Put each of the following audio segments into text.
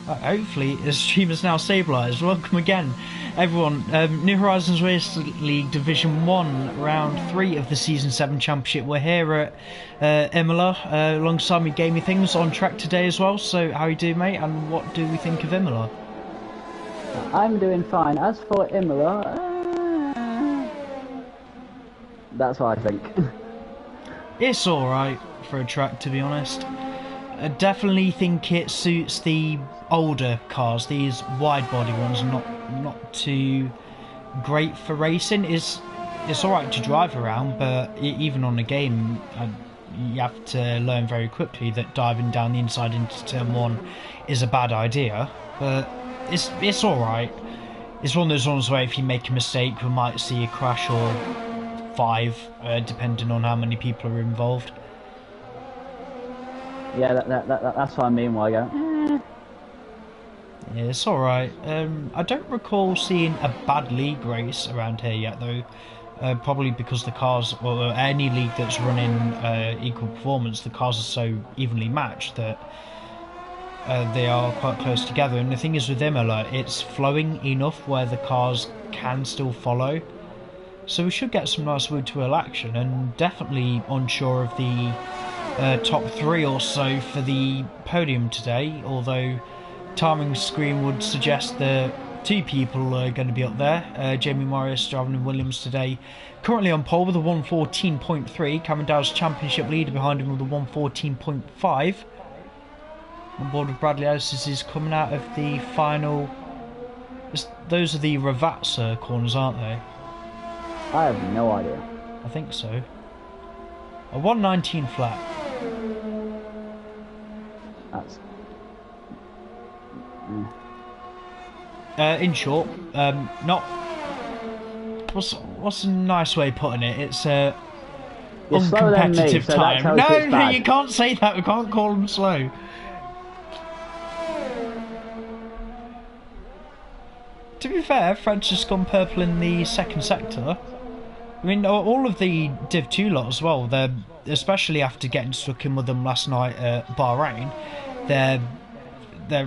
Hopefully the stream is now stabilised. Welcome again, everyone. New Horizons Race League Division 1, Round 3 of the Season 7 Championship. We're here at Imola, alongside me Gaming Things, on track today as well. So how you doing, mate, and what do we think of Imola? I'm doing fine. As for Imola, that's what I think. It's alright for a track, to be honest. I definitely think it suits the older cars. These wide body ones are not too great for racing. It's alright to drive around, but even on a game, you have to learn very quickly that diving down the inside into turn 1 is a bad idea. But it's alright. It's one of those ones where if you make a mistake, we might see a crash or 5, depending on how many people are involved. Yeah, that's what I mean. Why I go? Yeah, it's alright. I don't recall seeing a bad league race around here yet, though. Probably because the cars, or any league that's running equal performance, the cars are so evenly matched that they are quite close together. And the thing is with Imola, it's flowing enough where the cars can still follow. So we should get some nice wheel-to-wheel action, and definitely unsure of the top 3 or so for the podium today, although timing screen would suggest that 2 people are going to be up there. Jamie Morris driving in Williams today, currently on pole with a 1:14.3. Cameron Dow's championship leader behind him with a 1:14.5. On board with Bradley Ellis is coming out of the final. Those are the Ravazza corners, aren't they? I have no idea. I think so. A 1:19 flat. That's... in short, not... What's a nice way of putting it? It's uncompetitive so time. No, you can't say that. We can't call them slow. To be fair, Fred's just gone purple in the second sector. I mean, all of the Div 2 lot as well, they're, especially after getting stuck in with them last night at Bahrain, their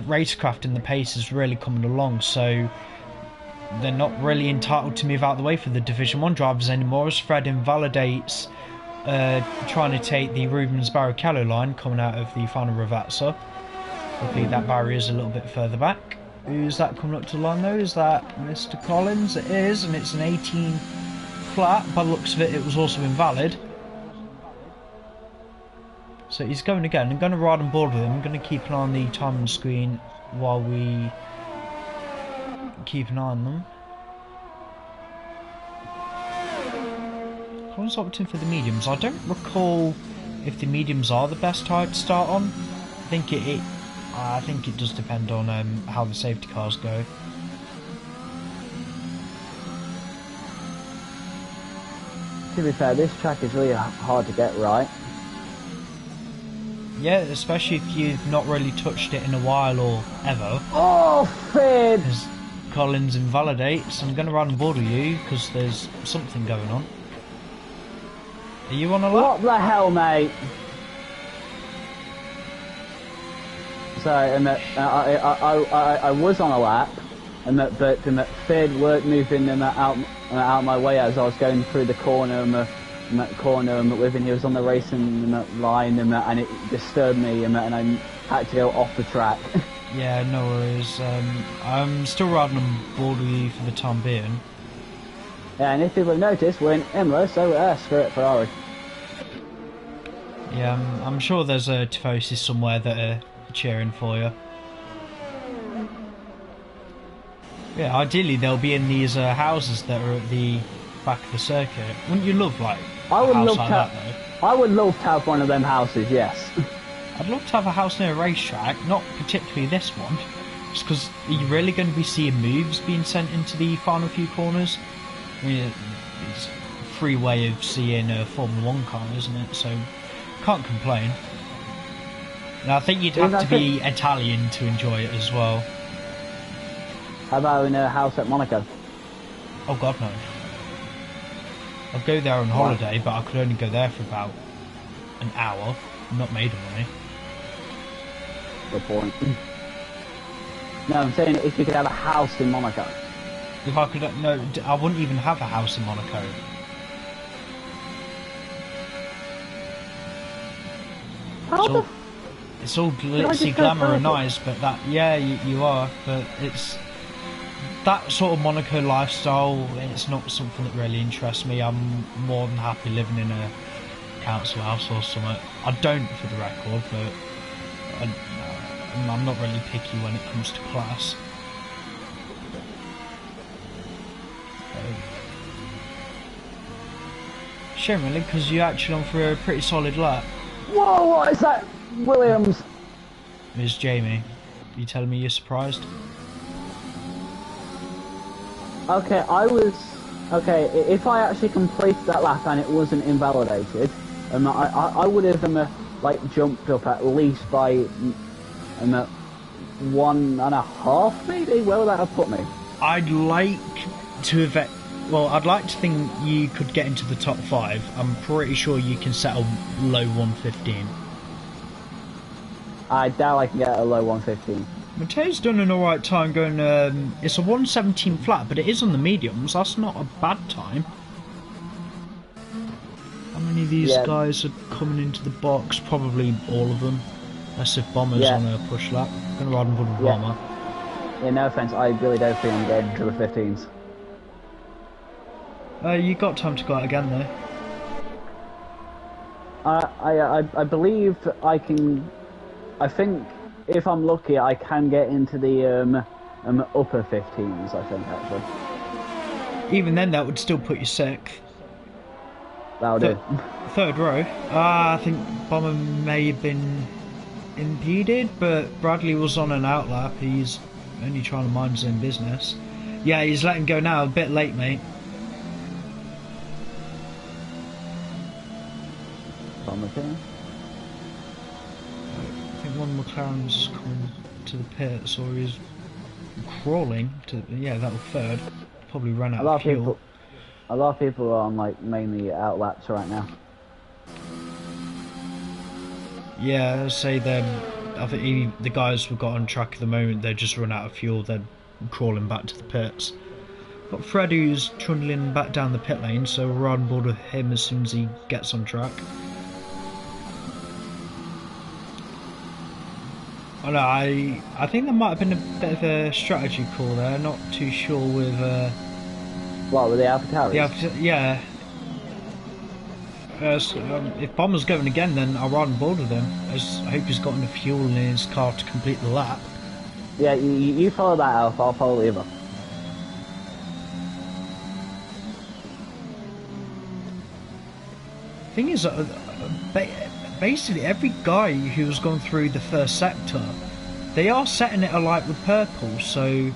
racecraft and the pace is really coming along, so they're not really entitled to move out of the way for the Division 1 drivers anymore, as Fred invalidates trying to take the Rubens Barrichello line coming out of the final Ravazza. Luckily that barrier is a little bit further back. Who's that coming up to the line though? Is that Mr. Collins? It is, and it's an 18 flat. By the looks of it, it was also invalid. So he's going again. I'm going to ride on board with him. I'm going to keep an eye on the timing screen while we keep an eye on them. Collins opting for the mediums. I don't recall if the mediums are the best tyre to start on. I think it does depend on how the safety cars go. To be fair, this track is really hard to get right. Yeah, especially if you've not really touched it in a while or ever. Oh, Fred! As Collins invalidates, I'm going to ride on board with you because there's something going on. Are you on a lap? What the hell, mate? Sorry, I was on a lap, but Fred weren't moving out my way as I was going through the corner. With him, he was on the racing line, and it disturbed me, and I had to go off the track. Yeah, no worries. I'm still riding on board with you for the time being. Yeah, and if people have noticed, we're in Imola, so screw it, Ferrari. Yeah, I'm sure there's a Tifosi somewhere that are cheering for you. Yeah, ideally they'll be in these houses that are at the back of the circuit. Wouldn't you love like I would love that though? I would love to have one of them houses, yes. I'd love to have a house near a racetrack, not particularly this one, just because are you really going to be seeing moves being sent into the final few corners? I mean, it's a free way of seeing a Formula 1 car, isn't it? So, can't complain. And I think you'd have to be Italian to enjoy it as well. How about in a house at Monaco? Oh god, no. I'd go there on holiday, but I could only go there for about an hour. I'm not made of money. Good point. No, I'm saying if you could have a house in Monaco. If I could, no, I wouldn't even have a house in Monaco. How the? It's all Did I glitzy, just go glamour and purple? nice, but that, yeah, you are, but it's that sort of Monaco lifestyle. It's not something that really interests me. I'm more than happy living in a council house or something. I don't, for the record, but I'm not really picky when it comes to class. Shame really, because you actually on for a pretty solid lap. Whoa! What is that, Williams? It's Jamie. You telling me you're surprised? Okay, okay. If I actually completed that lap and it wasn't invalidated, I would have like jumped up at least by 1.5 maybe. Where would that have put me? I'd like to have. Well, I'd like to think you could get into the top 5. I'm pretty sure you can settle low 115. I doubt I can get a low 115. Matteo's done an alright time going. It's a 117 flat, but it is on the mediums. That's not a bad time. How many of these guys are coming into the box? Probably all of them. Unless if Bomber's on a push lap. I'm going to ride and put with Bomber. Yeah, no offence, I really don't think I'm getting to the 15s. You got time to go out again though. I believe I can. I think if I'm lucky, I can get into the upper 15s. I think actually. Even then, that would still put you 6th. That'll do. 3rd row. I think Bomber may have been impeded, but Bradley was on an outlap. He's only trying to mind his own business. Yeah, he's letting go now. A bit late, mate. Okay. I think one of McLaren's coming to the pits, or he's crawling to. Yeah, that was 3rd. Probably ran out of fuel. A lot of people are on like mainly outlaps right now. Yeah, say them. I think the guys we've got on track at the moment, they just run out of fuel. They're crawling back to the pits. Got Fred who's trundling back down the pit lane, so we're on board with him as soon as he gets on track. Oh no, I think there might have been a bit of a strategy call there. Not too sure with. What with the AlphaTauri? Yeah. So, if Bomber's going again, then I'll ride on board with him. I hope he's got enough fuel in his car to complete the lap. Yeah, you follow that, Alpha. I'll follow the other. Thing is, basically every guy who's gone through the first sector, they are setting it alight with purple, so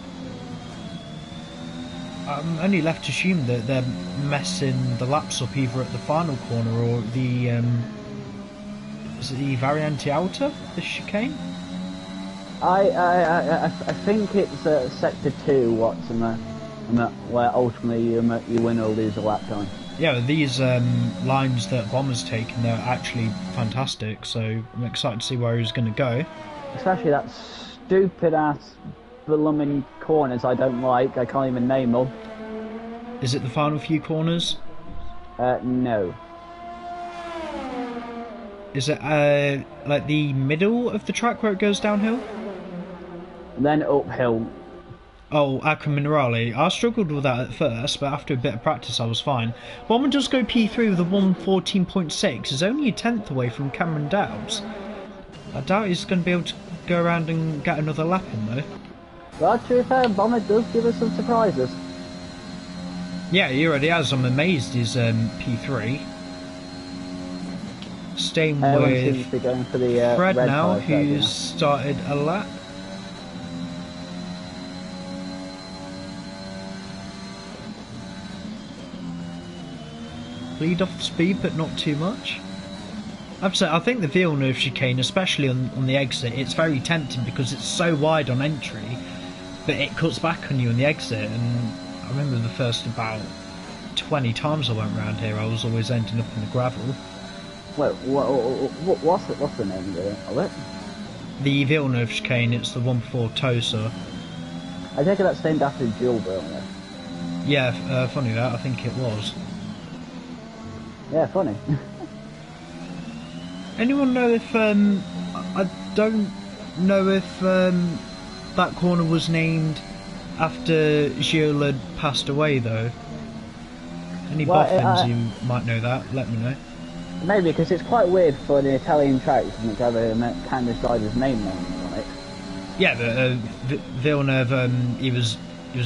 I'm only left to assume that they're messing the laps up either at the final corner or the is it the Variante Alta, the chicane? I think it's sector 2, Watson, where ultimately you win or lose a lap time. Yeah, these lines that Bomber's taken, they're actually fantastic, so I'm excited to see where he's going to go. Especially that stupid ass blooming corners I don't like, I can't even name them. Is it the final few corners? No. Is it like the middle of the track where it goes downhill? Then uphill. Oh, Nhrl. I struggled with that at first, but after a bit of practice I was fine. Bomber does go P3 with a 1:14.6. Is only a 10th away from Cameron Dowds. I doubt he's going to be able to go around and get another lap in though. Well, to be fair, Bomber does give us some surprises. Yeah, he already has. I'm amazed he's P3. Staying with going for the, Fred now, who's started a lap. Bleed off the speed, but not too much. I think the Villeneuve chicane, especially on the exit, it's very tempting because it's so wide on entry, but it cuts back on you on the exit. And I remember the first about 20 times I went around here, I was always ending up in the gravel. Wait, what's the name of it? The Villeneuve chicane. It's the one before Tosa. I take it that's named after Jules Verne. Yeah, funny that, I think it was. Yeah, funny. Anyone know if, I don't know if that corner was named after Gilles had passed away though. Any boffins who might know that, let me know. Maybe, because it's quite weird for the Italian tracks to have a canvas driver's name on it. Yeah, but Villeneuve, he was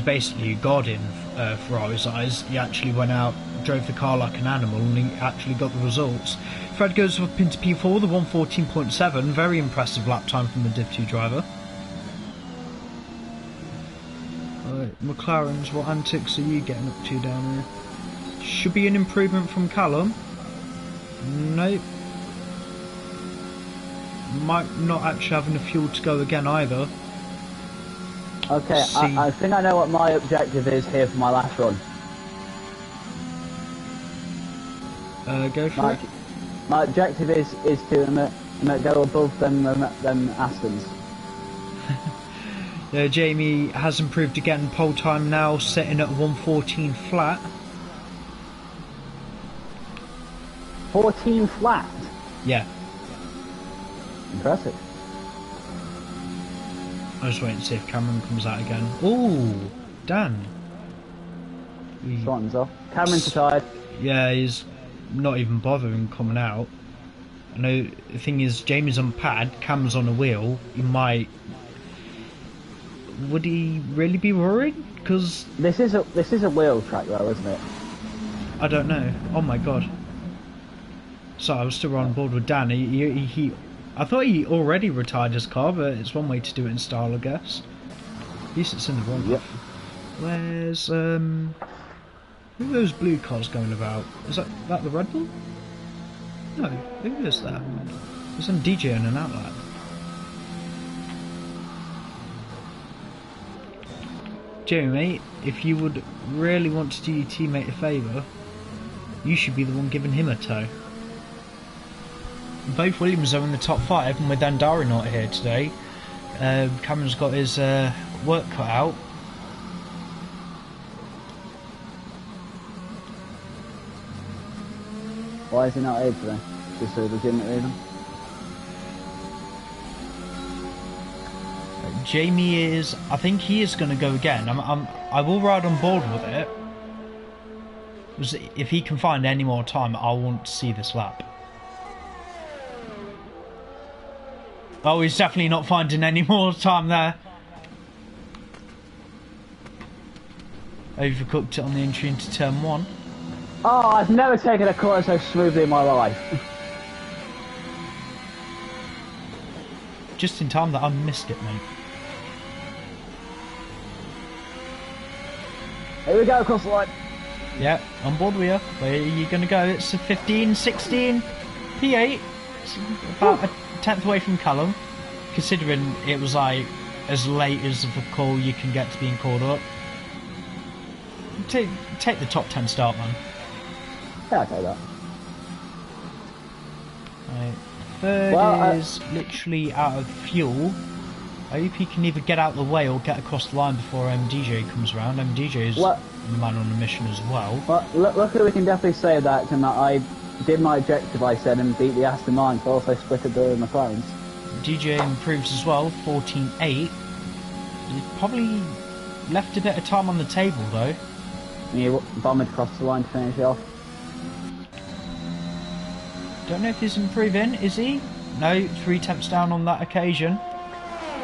basically a god in Ferrari's eyes. He actually went out, drove the car like an animal, and he actually got the results. Fred goes up into P4, the 1:14.7, very impressive lap time from the Div 2 driver. Right, McLaren's, what antics are you getting up to down here? Should be an improvement from Callum. Nope. Might not actually have enough fuel to go again either. Okay, I think I know what my objective is here for my last run. Go for it. My objective is to go above them Astons. Jamie has improved again. Pole time now sitting at 1:14 flat. 14 flat? Yeah. Impressive. I was waiting to see if Cameron comes out again. Ooh, Dan. Swans off. Cameron's aside. Yeah, he's not even bothering coming out. I know the thing is, Jamie's on pad, Cam's on a wheel. He might. Would he really be worried? Because this is a wheel track though, isn't it? I don't know. Oh my god. So I was still on board with Dan. I thought he already retired his car, but it's one way to do it in style, I guess. At least it's in the wrong. Yep. Where's who are those blue cars going about? Is that the Red Bull? No, who is that? There's some DJ in an outlet. Jamie, if you would really want to do your teammate a favour, you should be the one giving him a tow. Both Williams are in the top 5, and with Andari not here today, Cameron's got his work cut out. Why is he not here today? Just for a legitimate reason? Jamie is, I think he is going to go again. I will ride on board with it. If he can find any more time, I want to see this lap. Oh, he's definitely not finding any more time there. Overcooked it on the entry into turn 1. Oh, I've never taken a corner so smoothly in my life. Just in time that I missed it, mate. Here we go across the line. Yeah, on board with you. Where are you going to go? It's a 15, 16, P8. It's about a 10th away from Callum, considering it was like as late as of a call you can get to being called up. Take the top 10 start, man. Yeah, I'll take that. Right. Third is literally out of fuel. I hope he can either get out of the way or get across the line before DJ comes around. DJ is the man on a mission as well. Well, luckily we can definitely say that, and that I did my objective, I said, and beat the Aston Martin, so also split the McLarens. DJ improves as well, 14.8. He probably left a bit of time on the table though. And he bombed across the line to finish it off. Don't know if he's improving, is he? No, 3 attempts down on that occasion.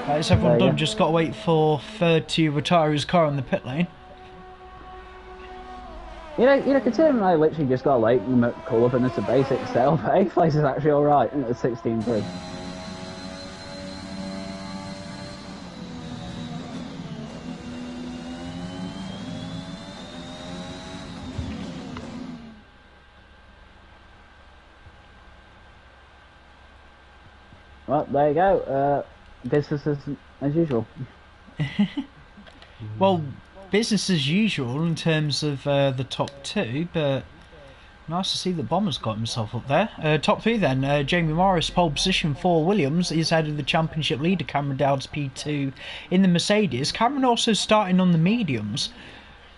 It's everyone done, just got to wait for third to retire his car on the pit lane. You know, considering I literally just got late and call up and it's a basic setup, 8th place is actually alright, and it's 16-3. Well, there you go. Business as usual. Well, business as usual in terms of the top 2, but Nice to see that Bomber's got himself up there. Top three then. Jamie Morris, pole position for Williams. He's ahead of the championship leader, Cameron Dowd's P2 in the Mercedes. Cameron also starting on the mediums.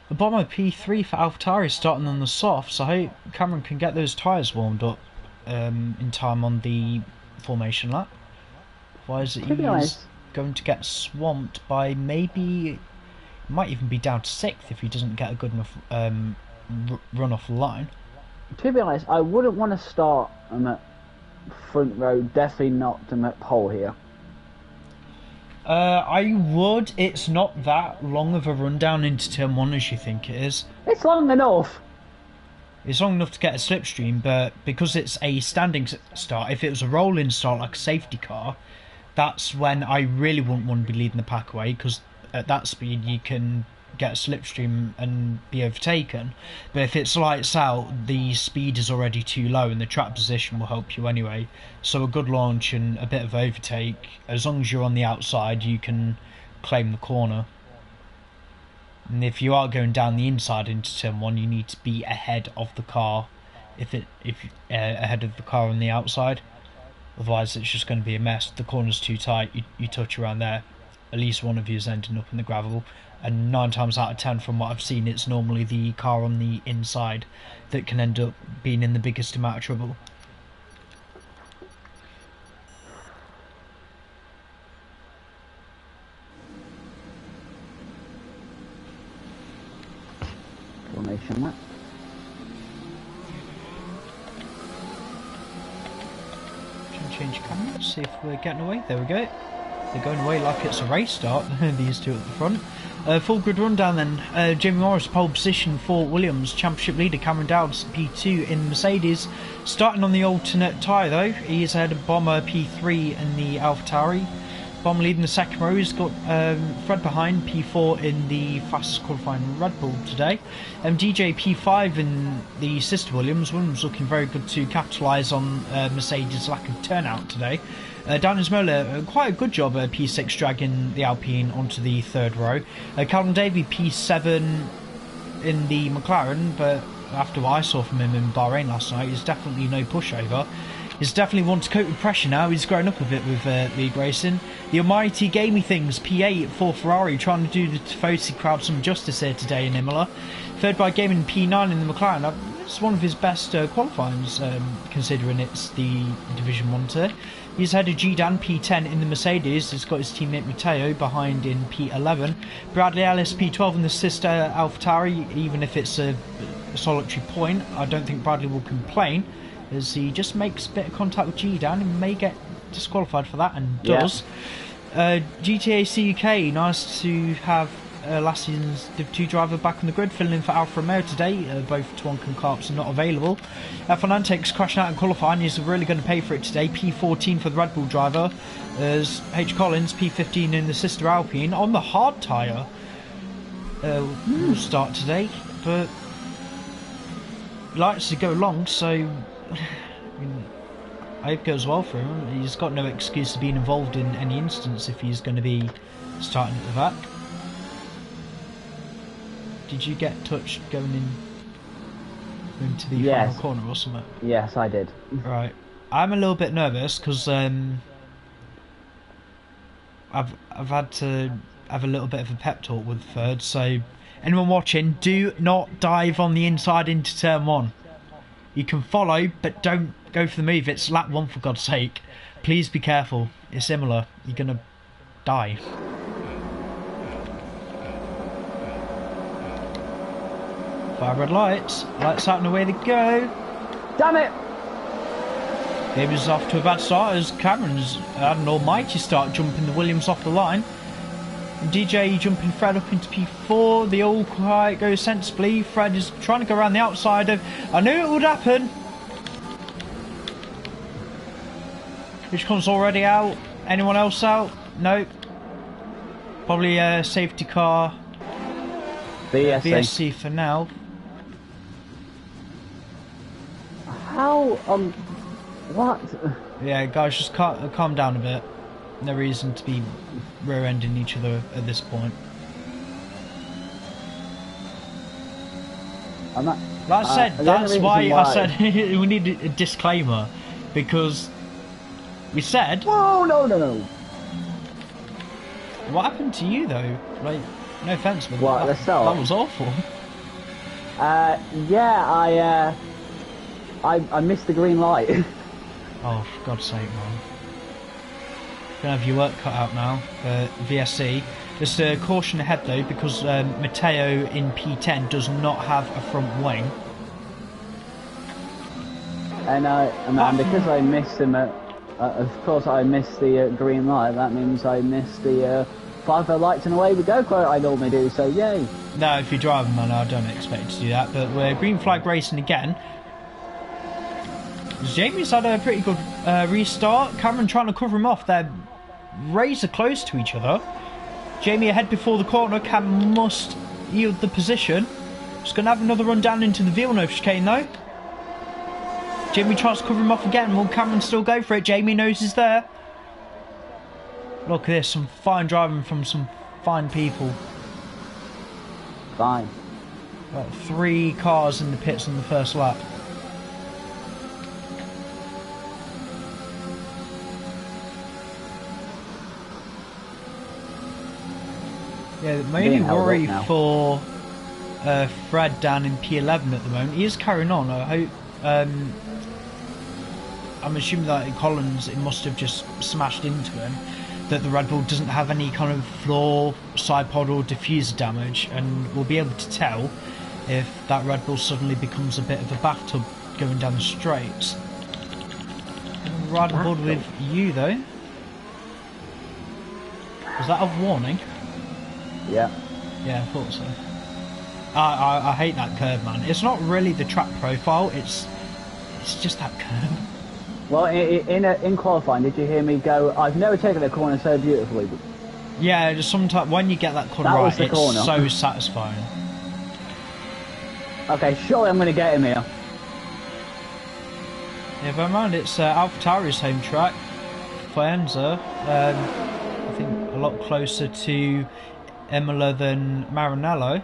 The Bomber P3 for AlphaTauri starting on the softs. I hope Cameron can get those tyres warmed up in time on the formation lap. Otherwise he's going to get swamped by maybe... might even be down to 6th if he doesn't get a good enough run off the line. To be honest, I wouldn't want to start at front row, definitely not at pole here. I would. It's not that long of a rundown into turn 1 as you think it is. It's long enough. It's long enough to get a slipstream, but because it's a standing start, if it was a rolling start like a safety car, that's when I really wouldn't want to be leading the pack away, because at that speed you can get a slipstream and be overtaken. But if it's lights out, the speed is already too low and the track position will help you anyway. So a good launch and a bit of overtake, as long as you're on the outside, you can claim the corner. And if you are going down the inside into turn 1, you need to be ahead of the car, ahead of the car on the outside. Otherwise it's just going to be a mess. The corner's too tight, you touch around there, at least one of you is ending up in the gravel. And 9 times out of 10 from what I've seen, it's normally the car on the inside that can end up being in the biggest amount of trouble. Formation lap. Change camera, see if we're getting away. There we go. They're going away like it's a race start, these two at the front. Full grid rundown then. Jamie Morris, pole position for Williams. Championship leader Cameron Dowd's P2 in the Mercedes. Starting on the alternate tyre though. He is ahead of Bomber P3 in the AlphaTauri. Bomber leading the second row. He's got Fred behind, P4 in the fastest qualifying Red Bull today. DJ P5 in the sister Williams. Williams looking very good to capitalise on Mercedes' lack of turnout today. Nhrl, quite a good job P6 dragging the Alpine onto the third row. Calvin Davey P7 in the McLaren, but after what I saw from him in Bahrain last night, he's definitely no pushover. He's definitely one to cope with pressure now. He's grown up a bit with league racing. The almighty gamey things, P8 for Ferrari, trying to do the Tifosi crowd some justice here today in Imola. Third by Gaming P9 in the McLaren. It's one of his best qualifyings, considering it's the Division 1 tier. He's ahead of G-Dan P10 in the Mercedes. He's got his teammate Matteo behind in P11. Bradley Ellis P12 in the sister AlphaTauri. Even if it's a solitary point, I don't think Bradley will complain, as he just makes a bit of contact with G-Dan and may get disqualified for that, and does. Yeah. GTA CUK, nice to have last season's Div 2 driver back on the grid, filling in for Alfa Romeo today. Both Twonk and Carps are not available. Fernandes crashing out in qualifying. He's really going to pay for it today. P14 for the Red Bull driver. There's H. Collins, P15 in the sister Alpine. On the hard tyre will start today, but he likes to go long, so I hope it goes well for him. He's got no excuse to being involved in any instance if he's going to be starting at the back. Did you get touched going into the final corner or something? Yes, I did. Right. I'm a little bit nervous because I've had to have a little bit of a pep talk with third. So anyone watching, do not dive on the inside into turn 1. You can follow, but don't go for the move. It's lap 1 for God's sake. Please be careful. It's Imola. You're gonna die. Fire red lights. Lights out and away they go. Damn it! Davis off to a bad start as Cameron's had an almighty start jumping the Williams off the line. And DJ jumping Fred up into P4. The all quiet goes sensibly. Fred is trying to go around the outside of... I knew it would happen. Which comes already out. Anyone else out? No. Probably a safety car. VSC for now. How, what? Yeah, guys, just calm down a bit. No reason to be rear-ending each other at this point. I'm not. Like I said, The that's only why reason I said we need a disclaimer, because we said. Whoa! No. What happened to you though? Like, no offense, but What, the start? that was awful. Yeah, I missed the green light. Oh, for God's sake, man. Gonna have your work cut out now for VSC. Just a caution ahead though, because Matteo in P10 does not have a front wing. And because I missed him of course I missed the green light, that means I missed the 5 red lights and away we go quote I normally do, so yay. No, if you're driving, man, I don't expect you to do that, but we're green flag racing again. Jamie's had a pretty good restart. Cameron trying to cover him off. They're razor close to each other. Jamie ahead before the corner. Cam must yield the position. Just going to have another run down into the Villeneuve chicane though. Jamie tries to cover him off again. Will Cameron still go for it? Jamie knows he's there. Look at this. Some fine driving from some fine people. Fine. About 3 cars in the pits on the first lap. Yeah, my only worry for Fred down in P11 at the moment, he is carrying on. I hope. I'm assuming that in Collins it must have just smashed into him. That the Red Bull doesn't have any kind of floor, side pod or diffuser damage, and we'll be able to tell if that Red Bull suddenly becomes a bit of a bathtub going down the straights. I'm right on board with you though. Was that a warning? Yeah. Yeah, I thought so. I hate that curve, man. It's not really the track profile, it's just that curve. Well, in qualifying, did you hear me go, I've never taken a corner so beautifully. Yeah, just sometimes when you get that corner right, it's corner. So satisfying. Okay, surely I'm going to get him here. Yeah, bear in mind, it's AlphaTauri's home track, Faenza. I think a lot closer to Imola than Maranello.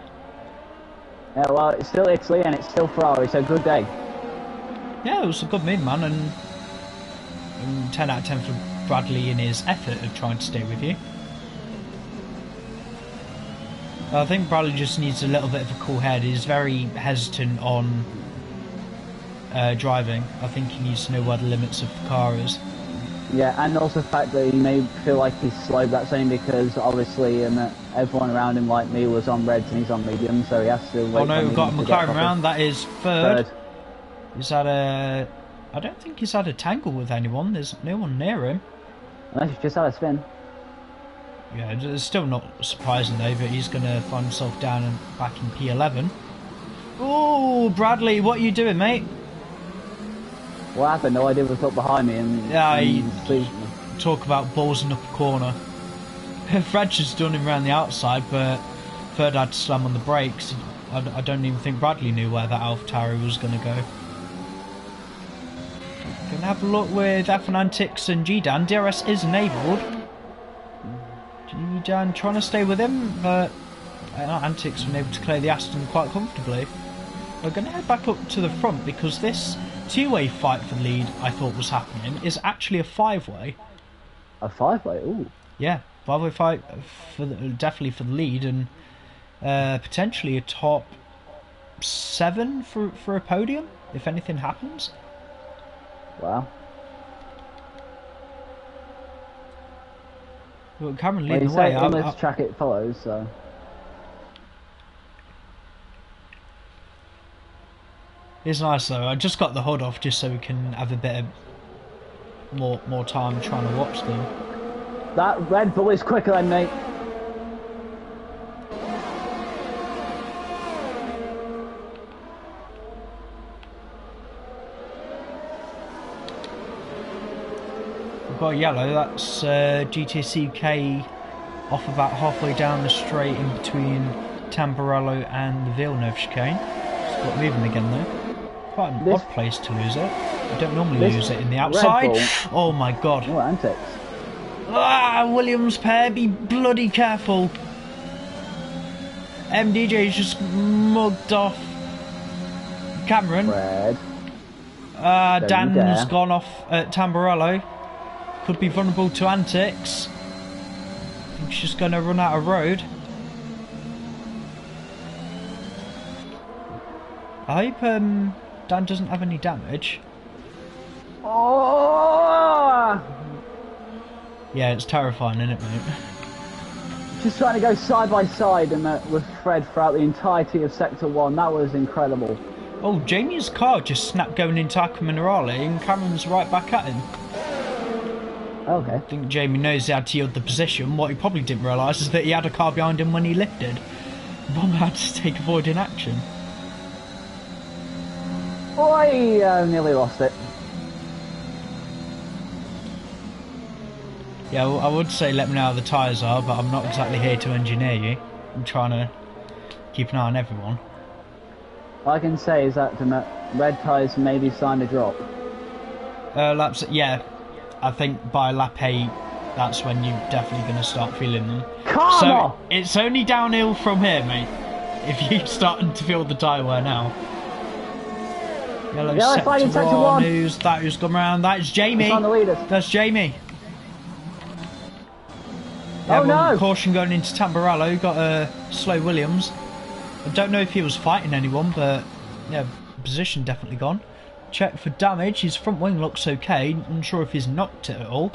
Yeah, well, it's still Italy and it's still Ferrari, so good day. Yeah, it was a good mid, man, and 10 out of 10 for Bradley in his effort of trying to stay with you. I think Bradley just needs a little bit of a cool head. He's very hesitant on driving. I think he needs to know where the limits of the car is. Yeah, and also the fact that he may feel like he's slow, that's only because obviously everyone around him like me was on reds and he's on medium, so he has to wait. Oh no, we've got a McLaren round, that is third. He's had a... I don't think he's had a tangle with anyone, there's no one near him. Unless he's just had a spin. Yeah, it's still not surprising though, but he's going to find himself down and back in P11. Oh, Bradley, what are you doing, mate? What happened? No idea what's up behind me. Talk about ballsing up a corner. Fred just done him around the outside, but Ferd had to slam on the brakes. I don't even think Bradley knew where that AlphaTauri was going to go. Gonna have a look with F1 Antics and GDan. DRS is enabled. GDan trying to stay with him, but Antics were able to clear the Aston quite comfortably. We're going to head back up to the front because this two-way fight for the lead I thought was happening is actually a 5-way. A 5-way? Ooh. Yeah, 5-way fight for definitely for the lead, and potentially a top 7 for a podium if anything happens. Wow. Well, Cameron leading the way. Let's track it follows, so. It's nice though. I just got the hood off just so we can have a bit of more time trying to watch them. That Red Bull is quicker than me. We've got yellow. That's GTC UK off about halfway down the straight in between Tamburello and the Villeneuve chicane. It's got moving again though. Quite an odd place to lose it. You don't normally lose it in the outside. Oh my god. Oh, Antics. Ah, Williams pair, be bloody careful. MDJ's just mugged off Cameron. Fred. Don't you Dan's dare. gone off at Tamburello. Could be vulnerable to antics. I think she's going to run out of road. I hope Dan doesn't have any damage. Oh! Yeah, it's terrifying, isn't it, mate? Just trying to go side by side with Fred throughout the entirety of Sector 1. That was incredible. Oh, Jamie's car just snapped going into Nhrl and Cameron's right back at him. Okay. I think Jamie knows he had to yield the position. What he probably didn't realise is that he had a car behind him when he lifted. Bomber had to take avoiding action. Oh, I nearly lost it. Yeah, well, I would say let me know how the tyres are, but I'm not exactly here to engineer you. I'm trying to keep an eye on everyone. All I can say is that the red tyres maybe starting to drop. Laps, yeah. I think by lap 8, that's when you're definitely going to start feeling them. So it's only downhill from here, mate. If you're starting to feel the tyre wear now. Yellow sector 1. Who's that? Who's gone round? That is Jamie. That's Jamie. Oh no! Caution going into Tamburello. Got a slow Williams. I don't know if he was fighting anyone, but yeah, position definitely gone. Check for damage. His front wing looks okay. Unsure if he's knocked it at all.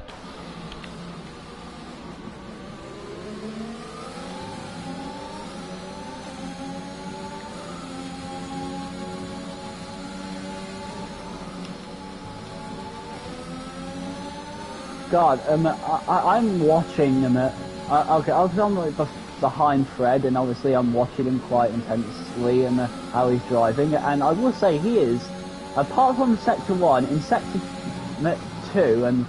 God, I'm watching him. Okay, I was on like behind Fred, and obviously I'm watching him quite intensely and how he's driving. And I will say he is, apart from Sector 1, in Sector 2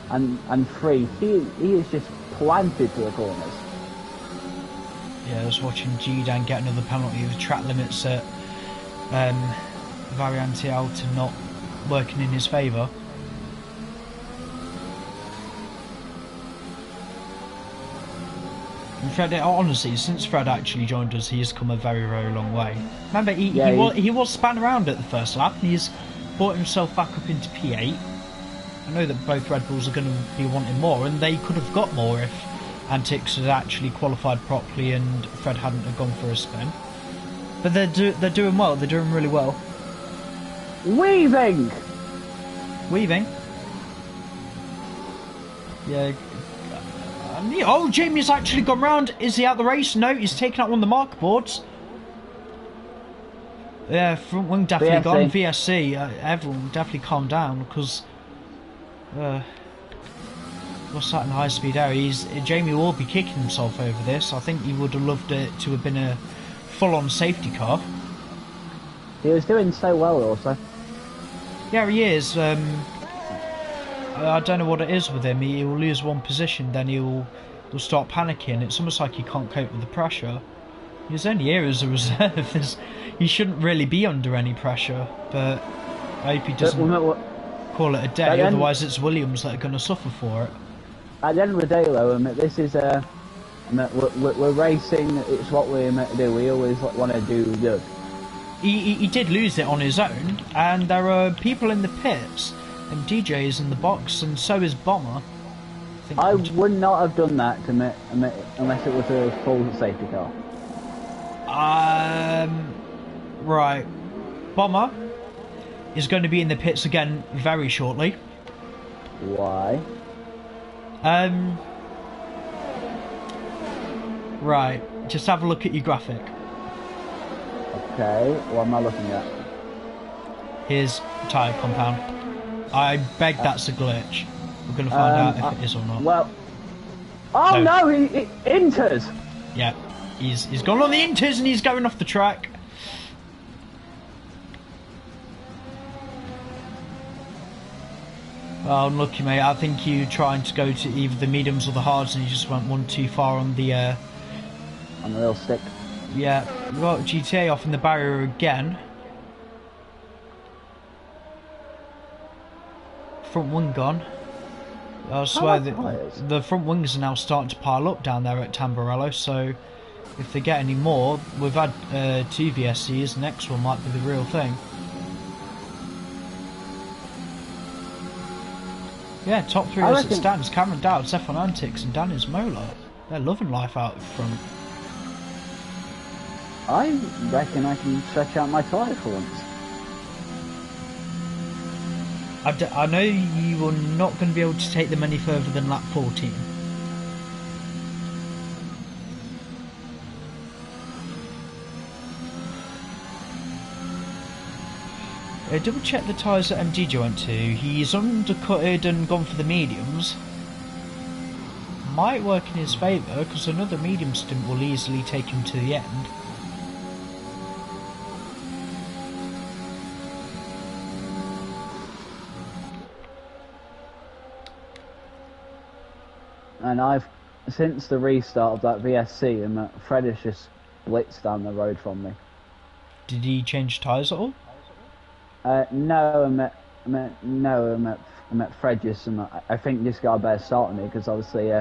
and 3, he is just planted to the corners. Yeah, I was watching G-Dan get another penalty with track limits at Variante Alta not working in his favour. And Fred, honestly, since Fred actually joined us, he has come a very, very long way. Remember, he was spun around at the first lap, and he's brought himself back up into P8. I know that both Red Bulls are going to be wanting more, and they could have got more if Antics had actually qualified properly and Fred hadn't have gone for a spin. But they're doing well. They're doing really well. Weaving. Yeah. Oh, Jamie's actually gone round. Is he out the race? No, he's taken out one of the marker boards. Yeah, front wing definitely VSC. gone. VSC. Everyone definitely calm down because what's that in high speed area? Jamie will be kicking himself over this. I think he would have loved it to have been a full-on safety car. He was doing so well also. Yeah, he is. I don't know what it is with him. He will lose one position, then he'll start panicking. It's almost like he can't cope with the pressure. He's only here as a reserve. He shouldn't really be under any pressure, but I hope he doesn't call it a day. Otherwise, it's Williams that are going to suffer for it. At the end of the day, though, this is we're racing. It's what we do. We always want to do good. He did lose it on his own, and there are people in the pits. And DJ's in the box, and so is Bomber. I would not have done that unless it was a full safety car. Right. Bomber is going to be in the pits again very shortly. Why? Right. Just have a look at your graphic. Okay. What am I looking at? Here's tyre compound. I beg that's a glitch. We're going to find out if it is or not. Well, oh no, he enters. Yeah, he's gone on the inters and he's going off the track. Well, unlucky, mate. I think you trying to go to either the mediums or the hards and you just went one too far on the little stick. Yeah, we got GTA off in the barrier again. Front wing gone. I swear that the front wings are now starting to pile up down there at Tamburello, so If they get any more, we've had 2 VSCs, the next one might be the real thing. Yeah, top 3 as it stands, Cameron Dowd, F1 Antics and Danny's Mola. They're loving life out front. I reckon I can stretch out my tyre for once. I know you are not going to be able to take them any further than lap 14. Double check the tyres that MDJ went to. He's undercutted and gone for the mediums. Might work in his favour because another medium stint will easily take him to the end. And I've, since the restart of that VSC, and Fred has just blitzed down the road from me. Did he change tyres at all? No, I met Fred just, I think just got a better start on me because obviously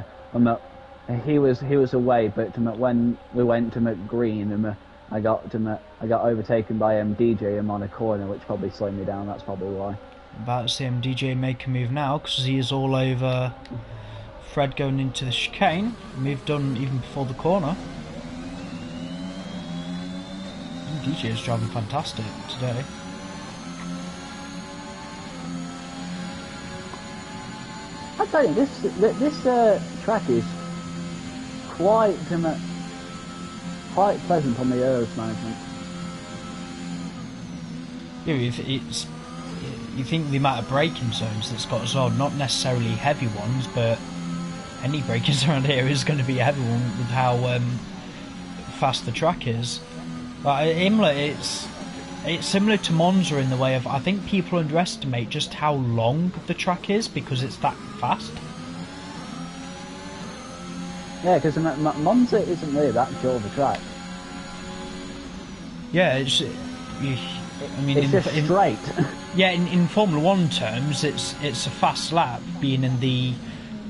he was away, but when we went to McGreen, I got overtaken by DJ on a corner, which probably slowed me down. That's probably why. About to see DJ make a move now because he is all over Fred going into the chicane. Move done even before the corner. DJ is driving fantastic today. I tell you, this track is quite pleasant on the aeros management. Yeah, you think the amount of braking zones it's got as well, not necessarily heavy ones, but any braking around here is going to be a heavy one with how fast the track is. But Imola, it's similar to Monza in the way of, I think people underestimate just how long the track is because it's that fast. Yeah, because Monza isn't really that short of a track. Yeah, it's just straight. Yeah, in Formula 1 terms, it's a fast lap, being in the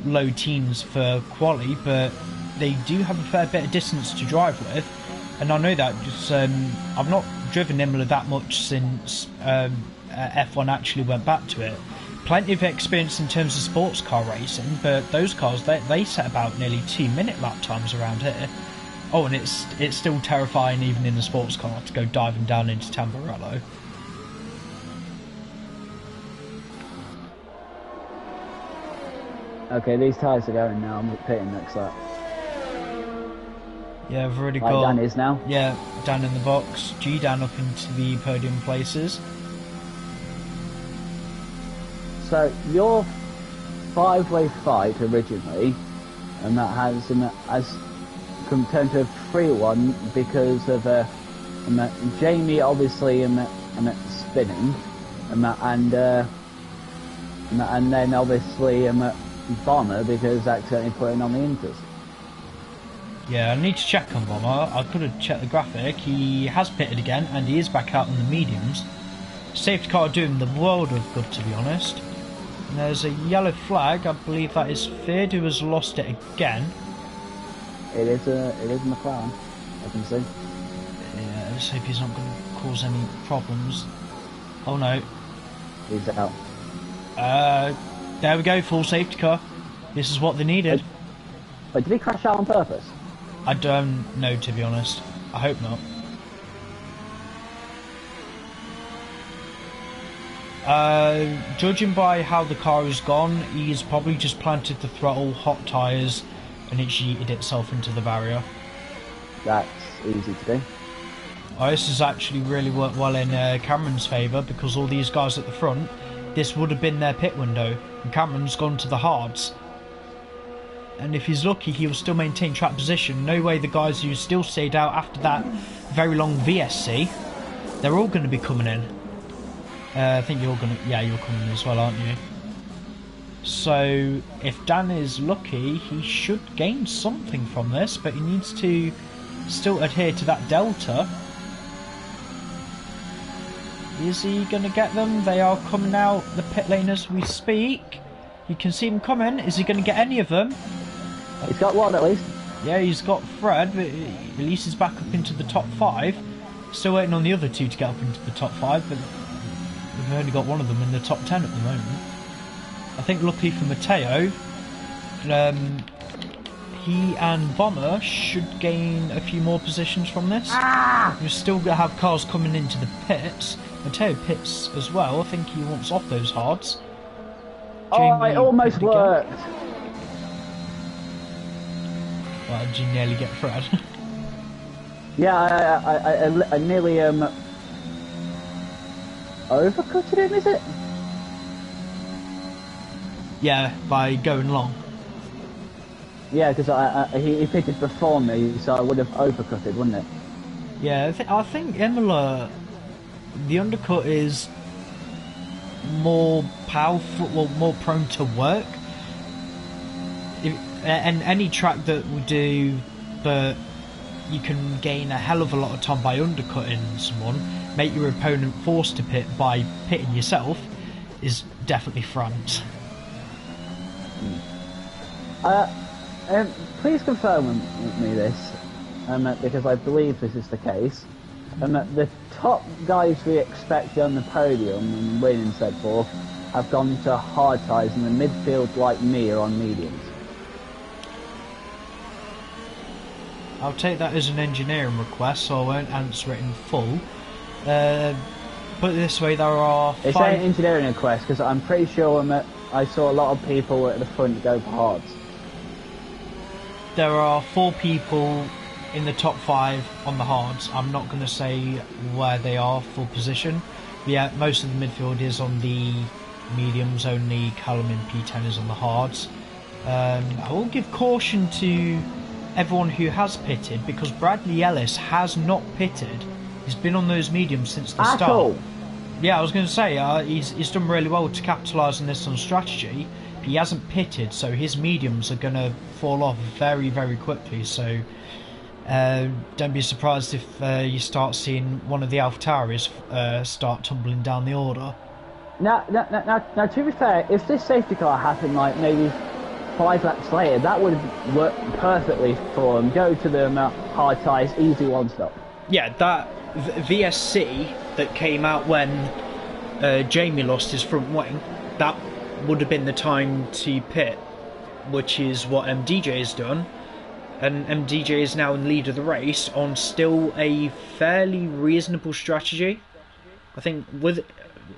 low teens for quali, but they do have a fair bit of distance to drive with. And I know that just I've not driven Imola that much since F1 actually went back to it. Plenty of experience in terms of sports car racing, but those cars they set about nearly 2-minute lap times around here. Oh, and it's still terrifying even in a sports car to go diving down into Tamburello. Okay, these tyres are going now. I'm pitting next lap. Yeah, I've already got... Dan is now. Yeah, Dan in the box. G Dan up into the podium places. So, your 5-way fight originally, and that has turned to a 3-1 because of Jamie obviously spinning, and then obviously Bomber because accidentally putting on the inters. Yeah, I need to check on Bomber. I could have checked the graphic. He has pitted again, and he is back out on the mediums. Safety car doing the world of good, to be honest. And there's a yellow flag. I believe that is Fid, who has lost it again. It is McLaren, I can see. Yeah, let's hope he's not going to cause any problems. Oh no. He's out. There we go, full safety car. This is what they needed. Wait, did he crash out on purpose? I don't know, to be honest. I hope not. Judging by how the car has gone, he's probably just planted the throttle, hot tyres, and it yeeted itself into the barrier. That's easy to do. Oh, this has actually really worked well in Cameron's favour, because all these guys at the front, this would have been their pit window, and Cameron's gone to the hards. And if he's lucky, he will still maintain track position. No way the guys who still stayed out after that very long VSC, they're all going to be coming in. I think you're coming in as well, aren't you? So, if Dan is lucky, he should gain something from this, but he needs to still adhere to that delta. Is he going to get them? They are coming out the pit lane as we speak. You can see them coming. Is he going to get any of them? He's got one at least. Yeah, he's got Fred, but at least he's back up into the top 5. Still waiting on the other 2 to get up into the top 5, but we've only got one of them in the top 10 at the moment. I think luckily for Matteo, he and Bomber should gain a few more positions from this. We're still going to have cars coming into the pits. Matteo pits as well. I think he wants off those hards. Oh, it almost worked. Well, did you nearly get Fred? Yeah, I nearly overcutted him, is it? Yeah, by going long. Yeah, because he pitted before me, so I would have overcutted, wouldn't it? Yeah, I think Imola, the undercut is more powerful, well, more prone to work. And any track that we do, but you can gain a hell of a lot of time by undercutting someone, make your opponent forced to pit by pitting yourself, is definitely France. Please confirm with me this, because I believe this is the case. The top guys we expect on the podium and win and so forth have gone to hard tyres, and the midfield, like me, are on mediums. I'll take that as an engineering request, so I won't answer it in full. Put it this way, there are It's an engineering request, because I'm pretty sure I saw a lot of people at the front go for hards. There are 4 people in the top 5 on the hards. I'm not going to say where they are for position. But yeah, most of the midfield is on the mediums, only Callum in P10 is on the hards. I will give caution to everyone who has pitted, because Bradley Ellis has not pitted. He's been on those mediums since the start. Cool. Yeah, I was going to say, he's done really well to capitalise on this on strategy. He hasn't pitted, so his mediums are going to fall off very, very quickly. So don't be surprised if you start seeing one of the AlphaTauris start tumbling down the order. Now, to be fair, if this safety car happened like maybe 5 laps later, that would work perfectly for them. Go to them hard tyres, easy one stop. Yeah, that VSC that came out when Jamie lost his front wing, that would have been the time to pit, which is what MDJ has done, and MDJ is now in the lead of the race on still a fairly reasonable strategy. I think with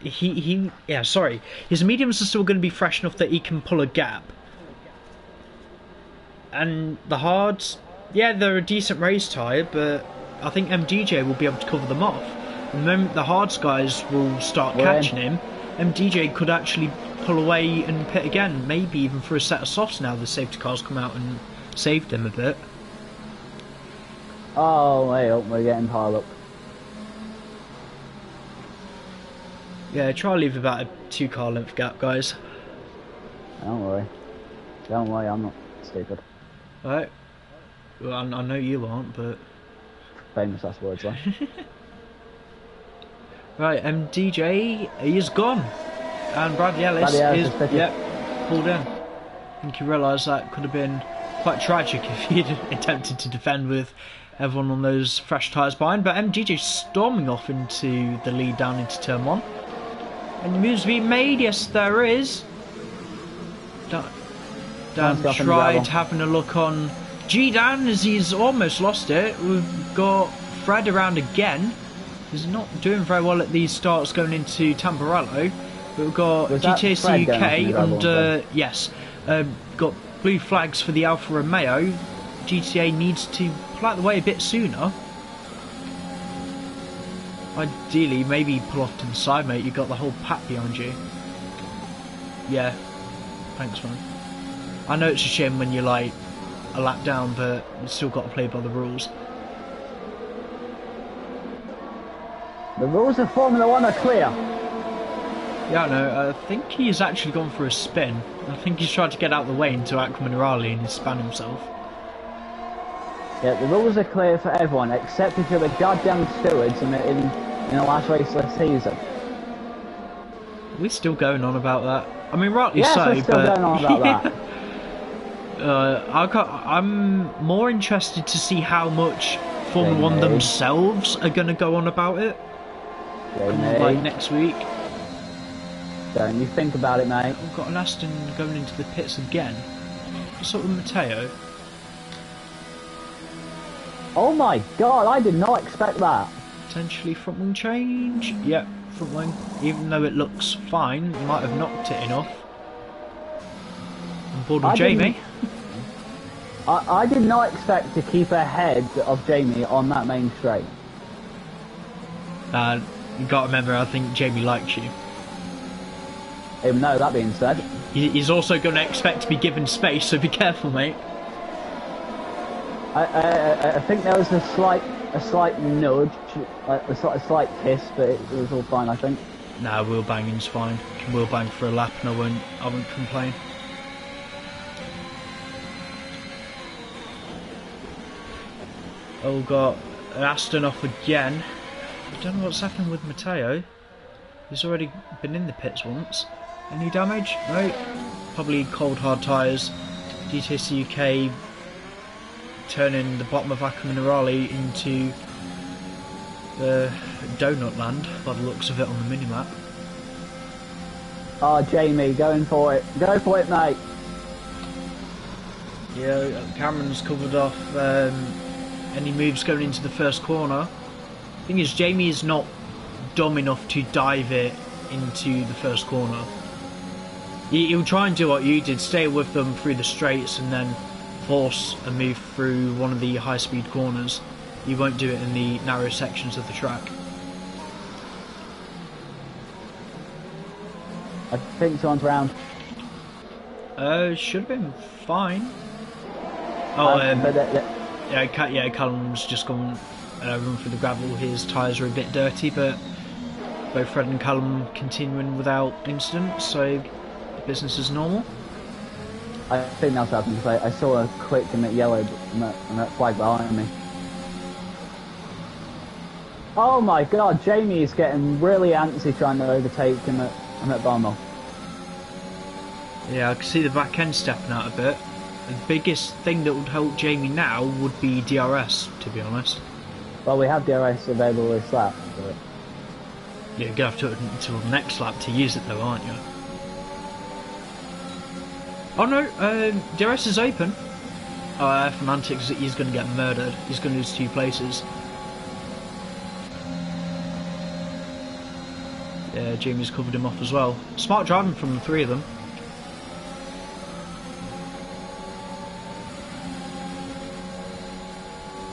his mediums are still going to be fresh enough that he can pull a gap, and the hards, yeah, they're a decent race tyre, but I think MDJ will be able to cover them off. The moment the hards guys will start catching him, MDJ could actually pull away and pit again, maybe even for a set of softs now the safety cars come out and saved them a bit. Oh, we're getting piled up. Yeah, try to leave about a 2 car length gap, guys. Don't worry, I'm not stupid. Alright. Well, I know you aren't, but... Famous last words, though. Right, MDJ, he is gone. And Bradley Ellis is pulled in. I think he realised that could have been quite tragic if he'd attempted to defend with everyone on those fresh tyres behind. But MDJ storming off into the lead down into turn 1. Any moves being made? Yes, there is. Dan tried having a look on G-Dan as he's almost lost it. We've got Fred around again. He's not doing very well at these starts going into Tamburello. But we've got GTAC UK and yes, got blue flags for the Alfa Romeo. GTA needs to pull out the way a bit sooner. Ideally, maybe pull off to the side, mate. You've got the whole pack behind you. Yeah, thanks, man. I know it's a shame when you're like a lap down, but you still got to play by the rules. The rules of Formula 1 are clear. Yeah, no, I think he's actually gone for a spin. I think he's tried to get out of the way into Nhrl and he's spun himself. Yeah, the rules are clear for everyone, except if you're the goddamn stewards in the last race of the season. We're still going on about that. I mean, rightly yes, so, we're still going on about that. I'm more interested to see how much Formula One Jamie. themselves are going to go on about it. Jamie, Like next week. don't you think about it, mate. We've got an Aston going into the pits again. What's up with Matteo? Oh my god, I did not expect that. Potentially front wing change. Yep, front wing. Even though it looks fine, you might have knocked it enough. On board with Jamie. I did not expect to keep ahead of Jamie on that main straight. You got to remember, I think Jamie likes you. Even though, that being said, He's also going to expect to be given space, so be careful, mate. I think there was a slight nudge, a slight kiss, but it was all fine, I think. Nah, wheel banging's fine. Can wheel bang for a lap and I won't complain. Oh, got an Aston off again. I don't know what's happened with Matteo. He's already been in the pits once. Any damage? No. Probably cold hard tyres. GTC UK turning the bottom of Nhrl into the donut land by the looks of it on the minimap. Oh, Jamie, going for it. Go for it, mate. Yeah, Cameron's covered off any moves going into the first corner. Thing is, Jamie is not dumb enough to dive it into the first corner. He'll try and do what you did, stay with them through the straights and then force a move through one of the high-speed corners. You won't do it in the narrow sections of the track. I think someone's round. Should have been fine. Yeah, Callum's just gone run through the gravel. His tyres are a bit dirty, but both Fred and Callum continuing without incident, so business as normal. I think that's happened because I saw a click and it yellowed and that flag behind me. Oh my god, Jamie is getting really antsy trying to overtake him at Barmel. Yeah, I can see the back end stepping out a bit. The biggest thing that would help Jamie now would be DRS, to be honest. Well, we have DRS available this lap. But... yeah, you're going to have to until the next lap to use it though, aren't you? Oh no, DRS is open. Oh, Fanatics, he's going to get murdered. He's going to lose 2 places. Yeah, Jamie's covered him off as well. Smart driving from the 3 of them.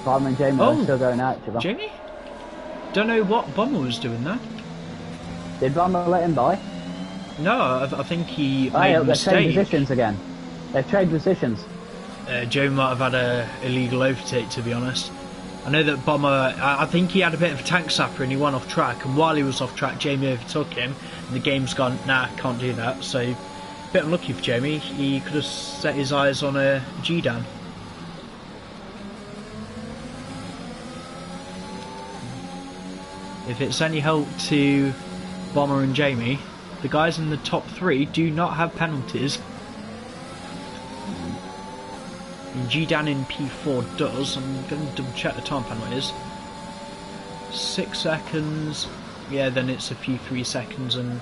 Barmel and Jamie are still going at each other. Jamie? Don't know what Bomber was doing there. Did Barmel let him by? No, I think he made a mistake. They've changed positions again. They've changed positions. Joe might have had a illegal overtake, to be honest. I know that Bomber, I think he had a bit of a tank sapper and he went off track, and while he was off track Jamie overtook him and the game's gone, nah, can't do that. So a bit unlucky for Jamie. He could have set his eyes on a G-Dan. If it's any help to Bomber and Jamie, the guys in the top 3 do not have penalties. And G-Dan in P4 does. I'm going to double check the time penalty is. 6 seconds. Yeah, then it's a few 3 seconds and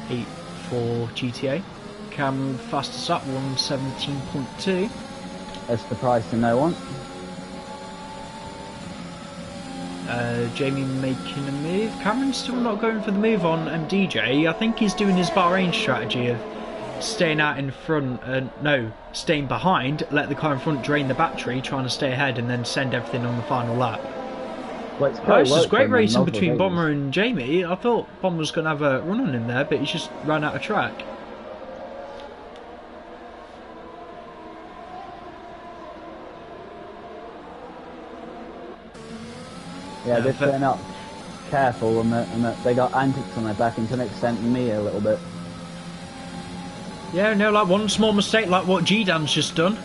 8 for GTA. Cameron fastest up, 1:17.2. That's the price to no one. Jamie making a move. Cameron's still not going for the move on MDJ. I think he's doing his Bahrain strategy of staying out in front, staying behind, let the car in front drain the battery, trying to stay ahead and then send everything on the final lap. Well, This is great racing between Bomber and Jamie. I thought Bomber was going to have a run on him there, but he's just ran out of track. Yeah, they're not careful and they got antics on their back, and to an extent me a little bit. Yeah, no, like one small mistake like what G-Dan's just done.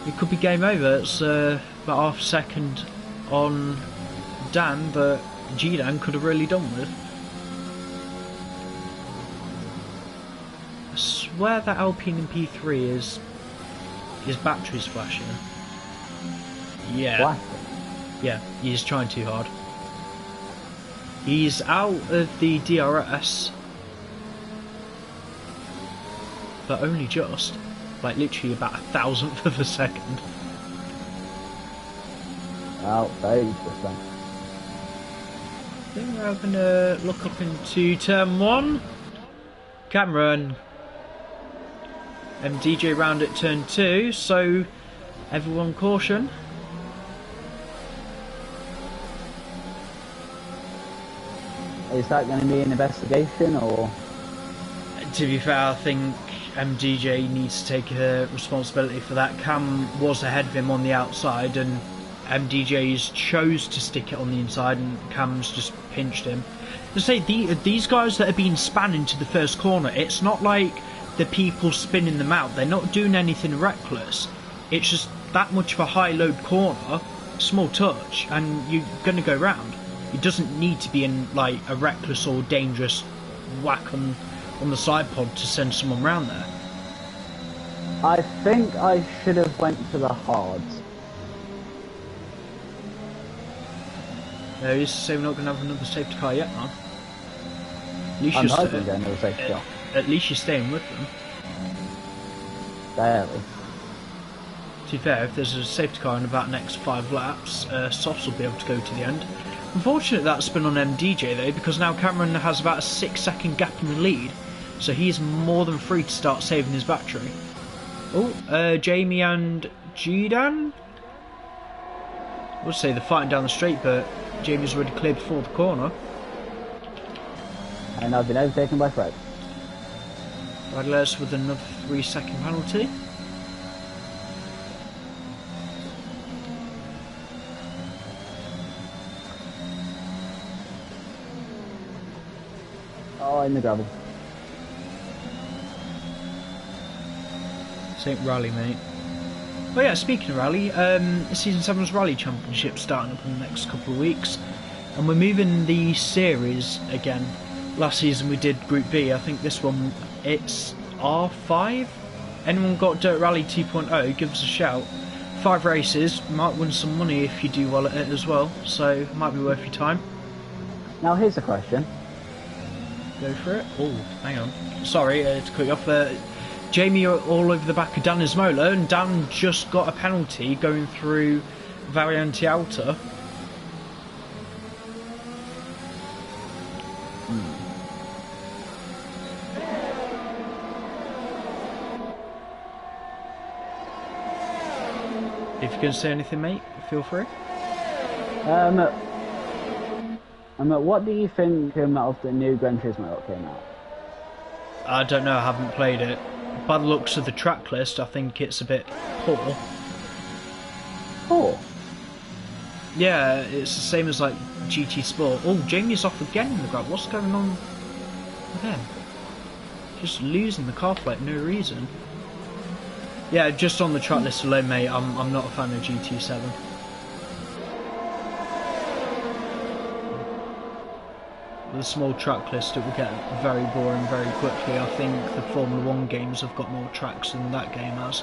It could be game over. It's about half a second on Dan that G-Dan could have really done with. I swear that Alpine in P3 is His battery's flashing. Yeah. What? Yeah, he's trying too hard. He's out of the DRS. But only just. Like literally about 1,000th of a second. Oh, very interesting. Then we're having a look up into turn 1. Cameron. DJ round at turn 2, so everyone caution. Is that going to be an investigation or? To be fair, I think MDJ needs to take responsibility for that. Cam was ahead of him on the outside, and MDJ's chose to stick it on the inside, and Cam's just pinched him. To say these guys that are being spun into the first corner, it's not like the people spinning them out. They're not doing anything reckless. It's just that much of a high load corner, small touch, and you're going to go round. It doesn't need to be in like a reckless or dangerous whack on the side pod to send someone round there. I think I should have went to the hards. He's saying we're not going to have another safety car yet, man. At least I'm hoping to get another safety car. At least you're staying with them. Barely. To be fair, if there's a safety car in about the next 5 laps, Softs will be able to go to the end. Unfortunate that's been on MDJ though, because now Cameron has about a 6-second gap in the lead, so he's more than free to start saving his battery. Oh, Jamie and Judan? I would say they're fighting down the straight, but Jamie's already cleared before the corner. And I've been overtaken by Fred. Radlers with another 3-second penalty. Oh, in the gravel. St. Rally, mate. Well, yeah, speaking of rally, Season 7's Rally Championship starting up in the next couple of weeks. And we're moving the series again. Last season we did Group B. I think this one, it's R5. Anyone got Dirt Rally 2.0, give us a shout. 5 races, might win some money if you do well at it as well. So, might be worth your time. Now here's a question. Go for it. Oh, hang on. Sorry to cut you off. Jamie all over the back of Dan Imola, and Dan just got a penalty going through Variante Alta. If you can say anything, mate, feel free. What do you think of the new Gran Turismo that came out? I don't know, I haven't played it. By the looks of the track list, I think it's a bit poor. Poor? Yeah, it's the same as like GT Sport. Oh, Jamie's off again in the ground. What's going on with him? Just losing the car for like no reason. Yeah, just on the track list alone, mate, I'm not a fan of GT7. With a small track list, it will get very boring very quickly. I think the Formula 1 games have got more tracks than that game has.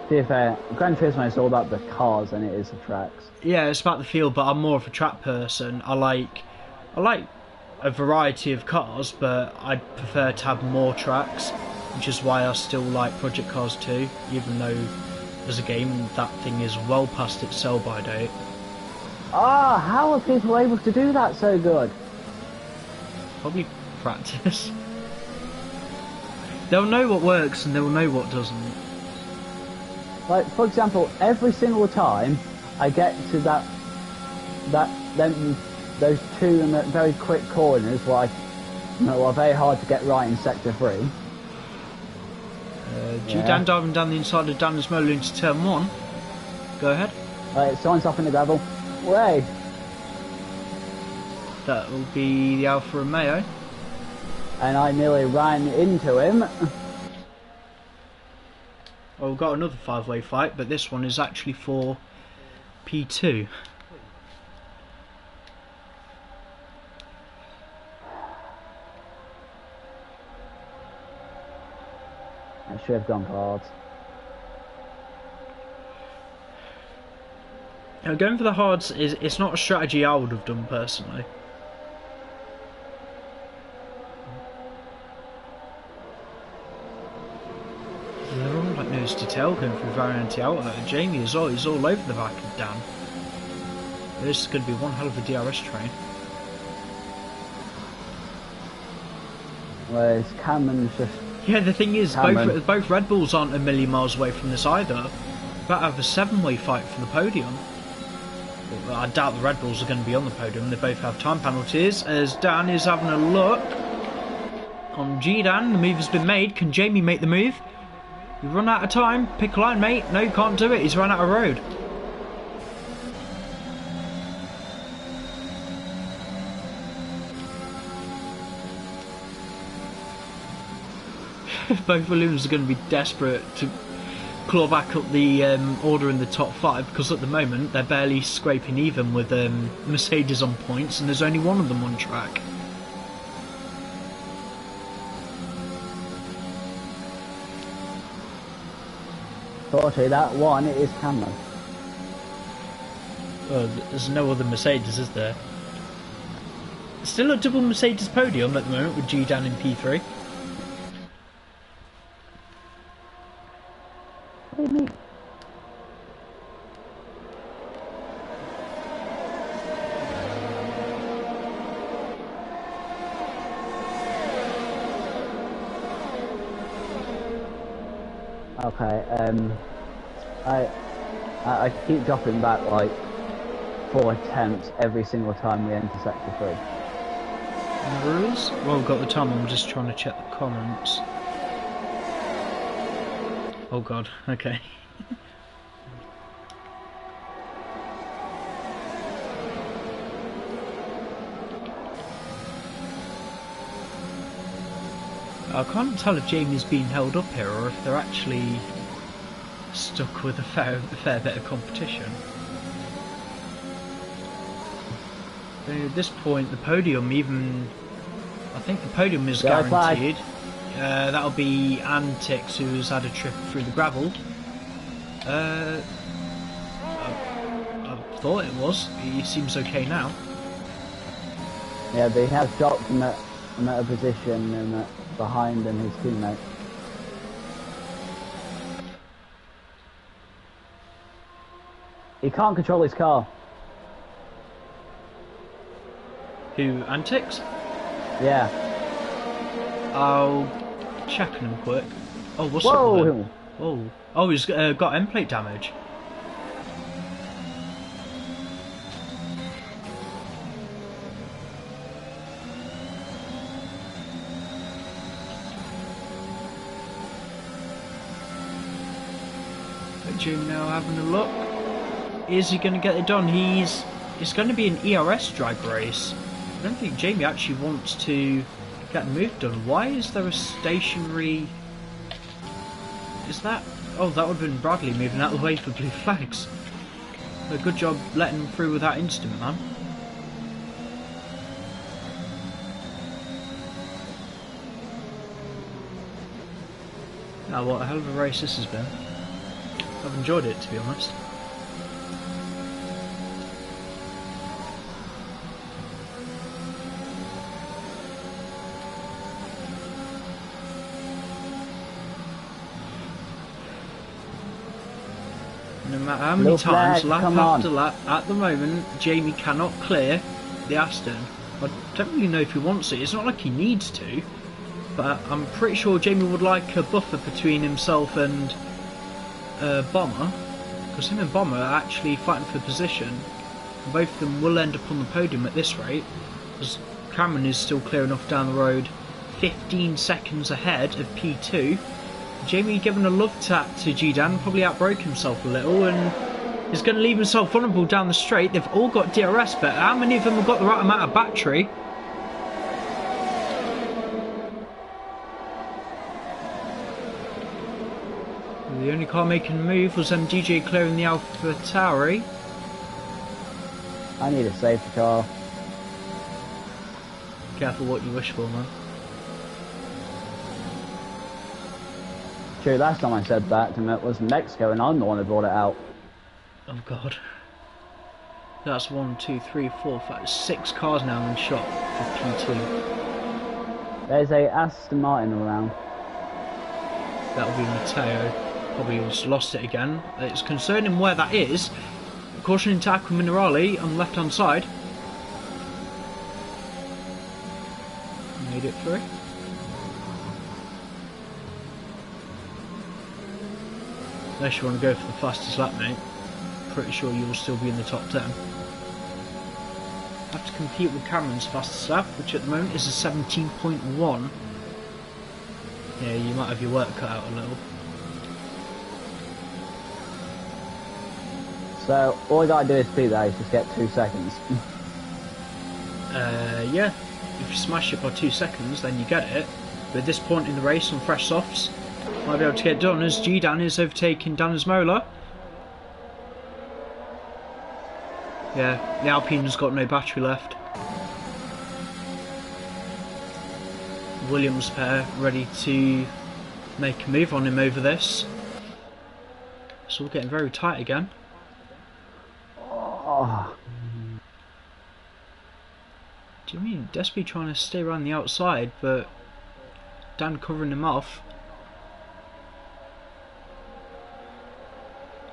To be fair, Gran Turismo is all about the cars than it is the tracks. Yeah, it's about the field, but I'm more of a track person. I like a variety of cars, but I'd prefer to have more tracks, which is why I still like Project Cars 2, even though as a game that thing is well past its sell-by date. Ah, how are people able to do that so good? Probably practice. They'll know what works and they'll know what doesn't. Like, for example, every single time I get to those two very quick corners, are very hard to get right in sector 3. G-Dan diving down the inside of Dan Imola into turn 1. Go ahead. Right, someone's off in the gravel. Way. That will be the Alfa Romeo. And I nearly ran into him. Well, we've got another 5-way fight, but this one is actually for P2. I should have gone for hard. Going for the hards it's not a strategy I would have done personally. They're all like nose to tail going through variant outer. Jamie as well, he's all over the back of Dan. This is going to be one hell of a DRS train. Whereas Cameron's just... Yeah, the thing is, both Red Bulls aren't a million miles away from this either. About to have a 7-way fight for the podium. Well, I doubt the Red Bulls are going to be on the podium. They both have time penalties. As Dan is having a look on G-Dan, the move has been made. Can Jamie make the move? You've run out of time. Pick a line, mate. No, you can't do it. He's run out of road. Both balloons are going to be desperate to claw back up the order in the top 5 because at the moment they're barely scraping even with Mercedes on points and there's only one of them on track. Fortunately, that one is Cameron. Oh, there's no other Mercedes, is there? Still a double Mercedes podium at the moment with G-Dan in P3. What do you mean? Okay, I keep dropping back like 4 attempts every single time we enter sector 3. Nhrls? Well, we've got the time, I'm just trying to check the comments. Oh god, okay. I can't tell if Jamie's being held up here or if they're actually stuck with a fair bit of competition. At this point, the podium I think the podium is guaranteed. That'll be Antix, who's had a trip through the gravel. I thought it was. He seems okay now. Yeah, but he has dropped from a position and behind him his teammate. He can't control his car. Who, Antix? Yeah. I'll check on him quick. Oh, what's up with him? Oh, he's got end plate damage. Jim now having a look. Is he going to get it done? It's going to be an ERS drag race. I don't think Jamie actually wants to get the move done. Why is there a stationary... Is that... Oh, that would have been Bradley moving out of the way for blue flags. A good job letting him through with that instant, man. Now, what a hell of a race this has been. I've enjoyed it, to be honest. No matter how many times, lap after lap, at the moment, Jamie cannot clear the Aston. I don't really know if he wants it. It's not like he needs to, but I'm pretty sure Jamie would like a buffer between himself and Bomber, because him and Bomber are actually fighting for position. Both of them will end up on the podium at this rate, because Cameron is still clear enough down the road, 15 seconds ahead of P2. Jamie giving a love tap to G-Dan, probably outbroke himself a little and is going to leave himself vulnerable down the straight. They've all got DRS, but how many of them have got the right amount of battery? The only car making a move was DJ clearing the Alpha Tauri. I need a safety car. Careful what you wish for, man. True, last time I said that, and it was Mexico, and I'm the one who brought it out. Oh god. That's 1, 2, 3, 4, 5, 6 cars now in shot for P2. There's a Aston Martin around. That'll be Matteo. Probably has lost it again. It's concerning where that is. Caution intact with Nhrl on the left hand side. Made it through. Unless you want to go for the fastest lap, mate. Pretty sure you'll still be in the top 10. Have to compete with Cameron's fastest lap, which at the moment is a 17.1. Yeah, you might have your work cut out a little. So all you gotta do is beat that, is just get 2 seconds. Yeah. If you smash it by 2 seconds, then you get it. But at this point in the race on fresh softs, might be able to get done as G-Dan is overtaking Dan Imola. Yeah, the Alpine's got no battery left. Williams pair ready to make a move on him over this. It's all getting very tight again. Oh. Do you mean Despy trying to stay around the outside, but Dan covering him off?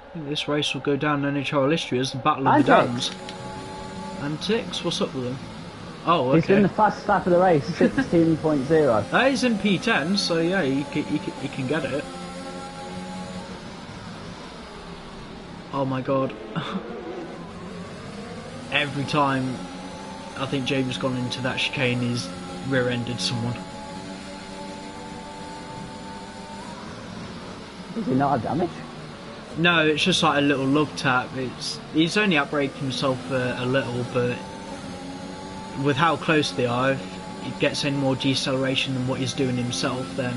I think this race will go down in Nhrl history as the Battle of the Dans. Antics, what's up with him? Oh, okay. He's in the fastest lap of the race, 16.0. He's in P10, so yeah, he can get it. Oh my god. Every time I think James gone into that chicane, he's rear-ended someone. Does he not have damage? No, it's just like a little lug tap. He's only outbraked himself a little, but with how close they are, if he gets any more deceleration than what he's doing himself, then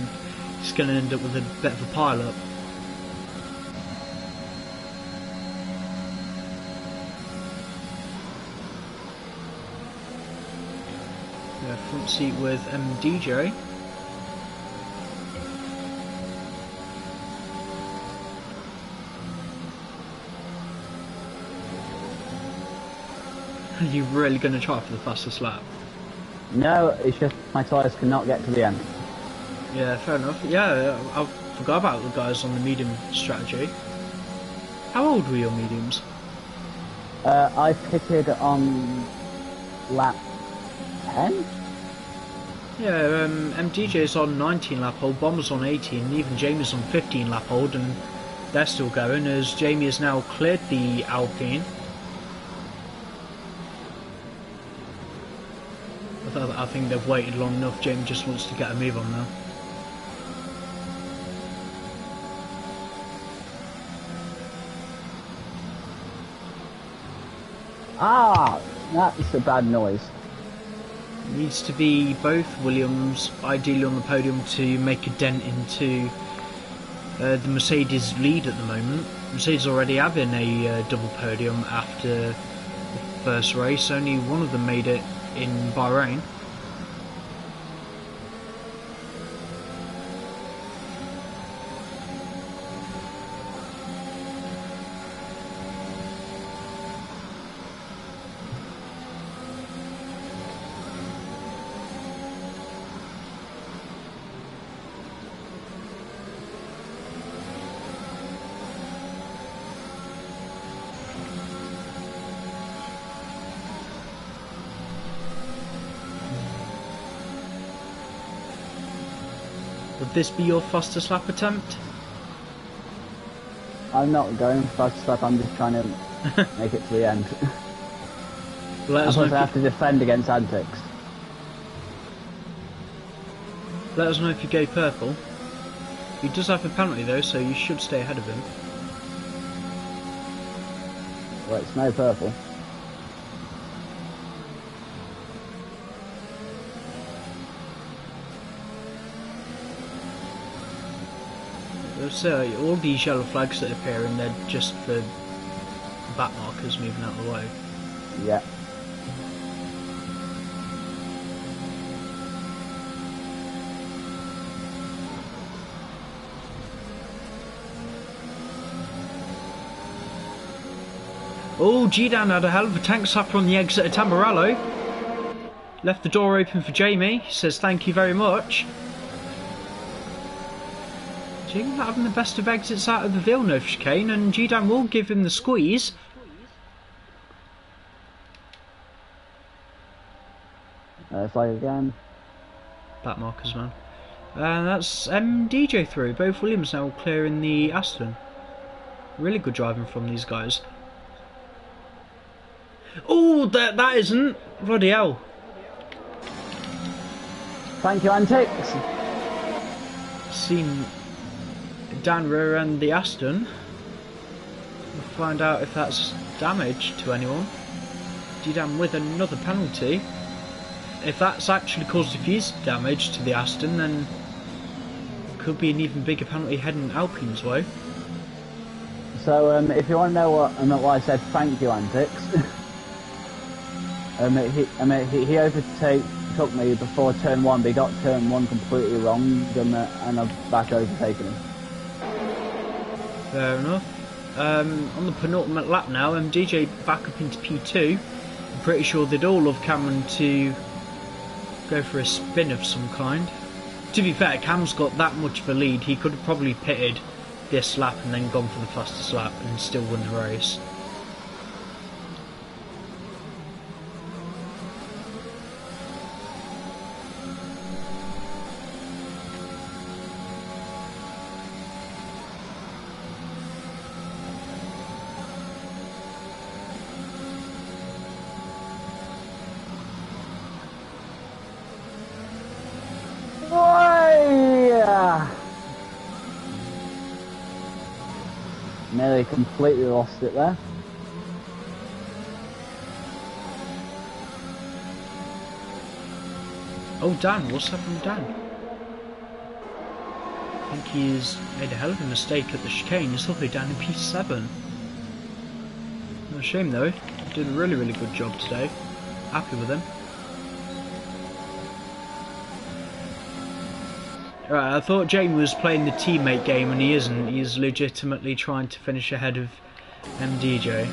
he's going to end up with a bit of a pile-up. Yeah, front seat with DJ. Are you really going to try for the fastest lap? No, it's just my tyres cannot get to the end. Yeah, fair enough. Yeah, I forgot about the guys on the medium strategy. How old were your mediums? I pitted on lap 10? Yeah, MDJ's on 19 lap hold, Bomber's on 18, and even Jamie's on 15 lap hold, and they're still going as Jamie has now cleared the Alpine. I think they've waited long enough. Jamie just wants to get a move on now. Ah, that's a bad noise. Needs to be both Williams ideally on the podium to make a dent into the Mercedes lead at the moment. Mercedes already having a double podium after the first race. Only one of them made it in Bahrain. Would this be your fastest lap attempt? I'm not going fast lap, I'm just trying to make it to the end. Let us I have to defend against antics. Let us know if you go purple. He does have a penalty though, so you should stay ahead of him. Well, it's no purple. So all these yellow flags that appear, and they're just the back markers moving out of the way. Yeah. Oh, G-Dan had a hell of a tank slapper on the exit of Tamburello. Left the door open for Jamie. Says thank you very much. Jamie not having the best of exits out of the Villeneuve chicane, and G-Dan will give him the squeeze. Flag again. Back markers, man. And that's DJ through. Both Williams now clearing the Aston. Really good driving from these guys. Oh, that isn't. Bloody hell. Thank you, Antics. Seen Dan rear end the Aston. We'll find out if that's damage to anyone. G-Dan with another penalty. If that's actually caused diffuse damage to the Aston, then it could be an even bigger penalty heading Alpine's way. So, if you want to know why I said thank you, Antics, he overtook me before turn 1, but he got turn 1 completely wrong, and I've back overtaken him. Fair enough. On the penultimate lap now, DJ back up into P2. I'm pretty sure they'd all love Cameron to go for a spin of some kind. To be fair, Cam's got that much of a lead, he could have probably pitted this lap and then gone for the fastest lap and still won the race. Nearly completely lost it there. Oh, Dan, what's that from Dan? I think he's made a hell of a mistake at the chicane. He's lovely down in P7. No shame though, did a really good job today. Happy with him. Right, I thought Jamie was playing the teammate game and he isn't. He's legitimately trying to finish ahead of MDJ.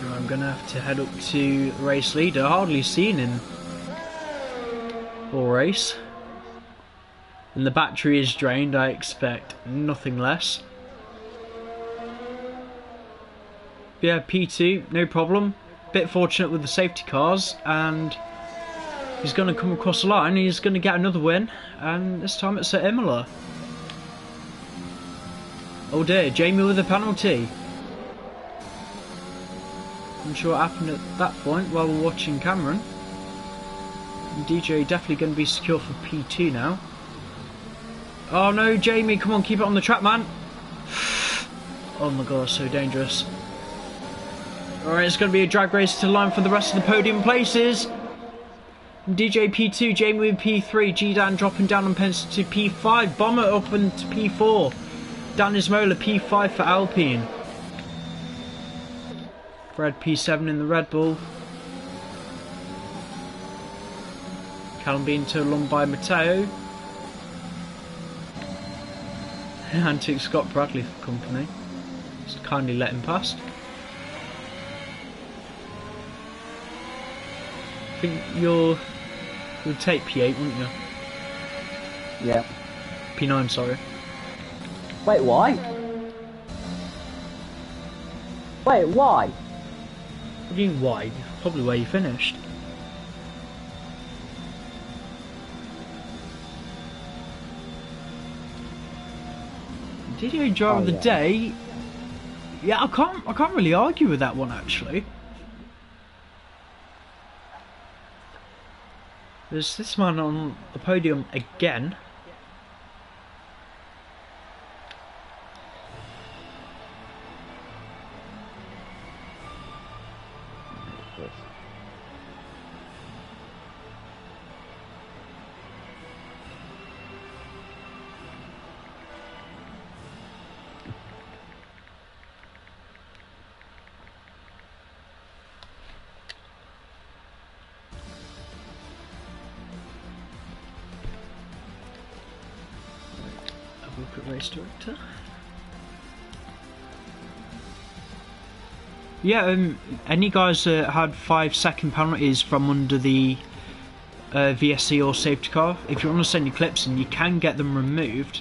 I'm gonna have to head up to the race leader. Hardly seen him all race. And the battery is drained, I expect nothing less. Yeah, P2, no problem. Bit fortunate with the safety cars, and he's gonna come across the line, he's gonna get another win, and this time it's at Imola. Oh dear, Jamie with a penalty. I'm sure what happened at that point while we're watching Cameron. And DJ definitely going to be secure for P2 now. Oh no, Jamie, come on, keep it on the track, man. Oh my god, so dangerous. Alright, it's going to be a drag race to the line for the rest of the podium places. And DJ P2, Jamie with P3, G-Dan dropping down on pens to P5, Bomber up into P4. Dan Imola P5 for Alpine. Fred P7 in the Red Bull. Callum being towed along by Matteo. Antic Scott Bradley for company. Just kindly let him past. I think you'll take P8, wouldn't you? Yeah. P9, sorry. Wait, why? Wait, why? What do you mean why? Probably where you finished. DJ driver of the day. Yeah, I can't really argue with that one actually. There's this man on the podium again. Corporate race director. Yeah, any guys that had 5-second penalties from under the VSC or safety car, if you want to send your clips in, you can get them removed.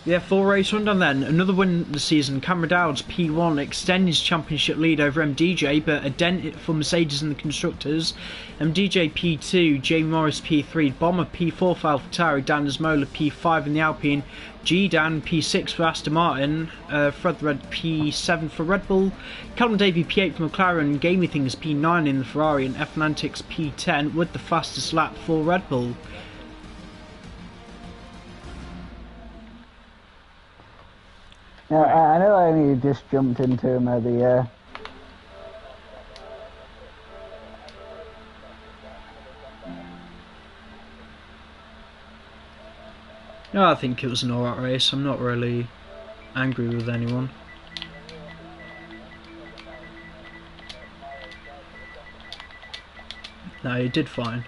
Yeah, full race rundown then. Another win this season. Cameron Dowd's P1 extended his championship lead over MDJ, but a dent for Mercedes in the Constructors. MDJ P2, Jamie Morris P3, Bomber P4 for AlphaTauri, Dan Imola P5 in the Alpine, G-Dan P6 for Aston Martin, Fred Red P7 for Red Bull, Callum Davey P8 for McLaren, Gamey Things P9 in the Ferrari, and F-Nantics P10 with the fastest lap for Red Bull. Yeah, I know I only just jumped into him at the No, I think it was an alright race. I'm not really angry with anyone. No, he did fine.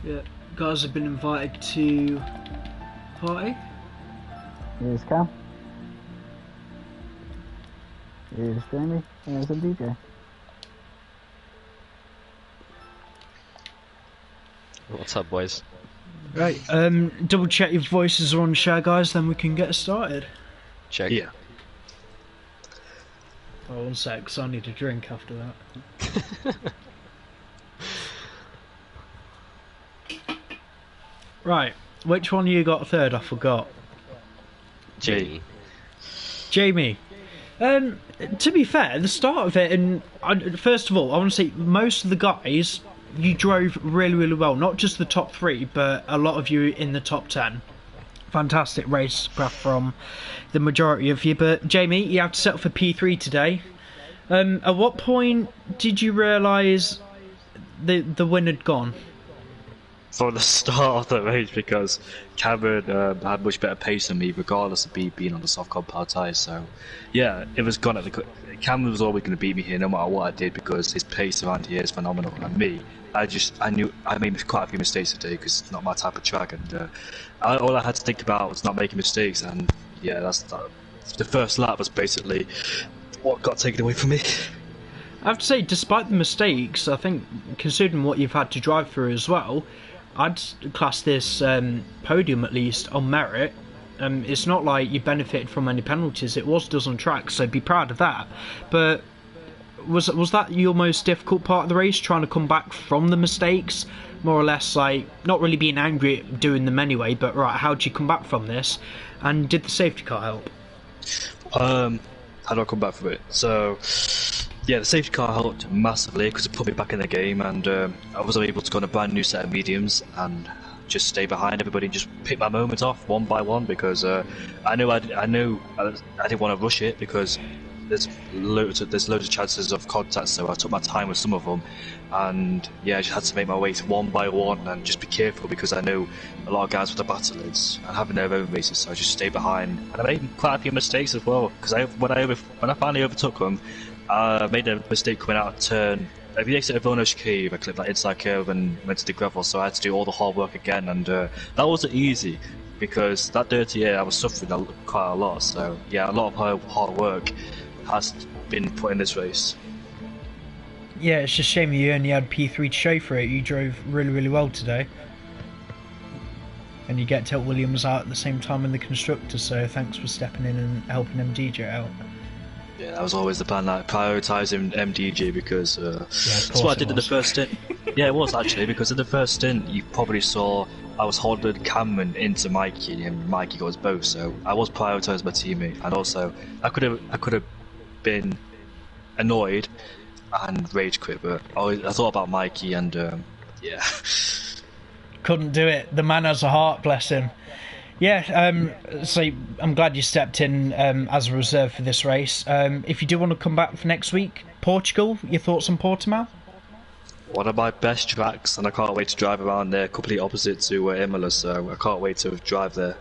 Yeah, guys have been invited to party. Here's Cam. Here's Jamie. Here's a DJ. What's up, boys? Right, double check your voices are on share, guys, then we can get started. Check. Yeah. Oh, 1 sec, 'cause I need a drink after that. Right, which one you got third? I forgot. Jamie. Jamie. To be fair, the start of it, and first of all, I want to say most of the guys, you drove really, really well. Not just the top 3, but a lot of you in the top 10. Fantastic racecraft from the majority of you. But Jamie, you have to settle for P3 today. At what point did you realise the win had gone? From the start of the race, because Cameron had much better pace than me, regardless of me being on the soft compound tyres. So, yeah, it was gone at the. Cameron was always going to beat me here, no matter what I did, because his pace around here is phenomenal. And me, I knew I made quite a few mistakes today because it's not my type of track, and all I had to think about was not making mistakes. And yeah, the first lap was basically what got taken away from me. I have to say, despite the mistakes, I think considering what you've had to drive through as well, I'd class this podium at least on merit. It's not like you benefited from any penalties. It was done on track, so be proud of that. But was that your most difficult part of the race, trying to come back from the mistakes? More or less, like, not really being angry at doing them anyway, but right, how did you come back from this? And did the safety car help? How do I come back from it? So, yeah, the safety car helped massively because it put me back in the game, and I was able to go on a brand new set of mediums and just stay behind everybody and just pick my moments off one by one, because I didn't want to rush it because there's loads of chances of contact, so I took my time with some of them, and yeah, I just had to make my way one by one and just be careful, because I know a lot of guys with the battalions and having their own races, so I just stay behind, and I made quite a few mistakes as well, because when I finally overtook them, I made a mistake coming out of turn. At the exit of Vilnius Cave, I clipped that inside curve and went to the gravel, so I had to do all the hard work again, and that wasn't easy, because that dirty air I was suffering quite a lot, so yeah, a lot of hard work has been put in this race. Yeah, it's just a shame you only had P3 to show for it. You drove really, really well today. And you get Tilt Williams out at the same time in the constructor, so thanks for stepping in and helping MDJ out. Yeah, that was always the plan, like prioritising MDJ, because that's what I did in the first stint. Yeah, it was actually, because in the first stint you probably saw I was holding Cameron into Mikey, and Mikey got us both, so I was prioritising my teammate, and also I could have been annoyed and rage quit, but I thought about Mikey, and yeah. Couldn't do it. The man has a heart, bless him. Yeah, so I'm glad you stepped in as a reserve for this race. If you do want to come back for next week, Portugal, your thoughts on Portimao? One of my best tracks, and I can't wait to drive around there, completely opposite to Imola, so I can't wait to drive there.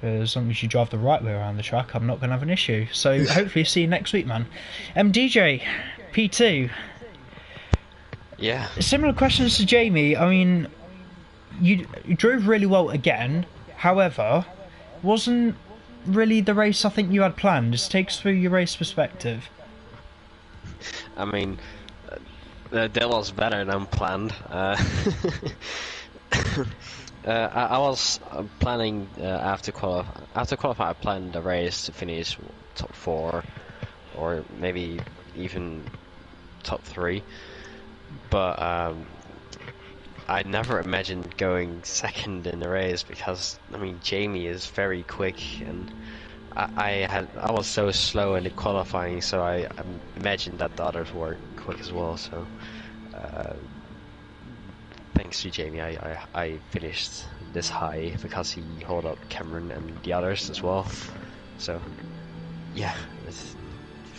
As long as you drive the right way around the track, I'm not going to have an issue. So hopefully see you next week, man. DJ, P2. Yeah. Similar questions to Jamie. I mean, you drove really well again. However, wasn't really the race I think you had planned. Just take us through your race perspective. I mean, that was better than planned. I was planning after qualify. I planned the race to finish top 4, or maybe even top 3. But I never imagined going second in the race because I mean Jamie is very quick, and I was so slow in the qualifying, so I imagined that the others were quick as well. So thanks to Jamie, I finished this high because he held up Cameron and the others as well. So yeah,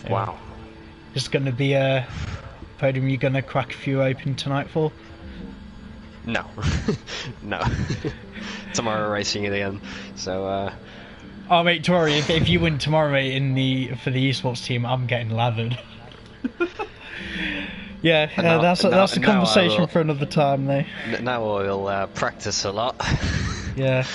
wow. It's going to be a podium you're going to crack a few open tonight for? No. No. Tomorrow racing it again. So oh mate, tomorrow if you win tomorrow, mate, for the esports team, I'm getting lathered. Yeah, that's a conversation for another time, though. Now we'll practice a lot. Yeah.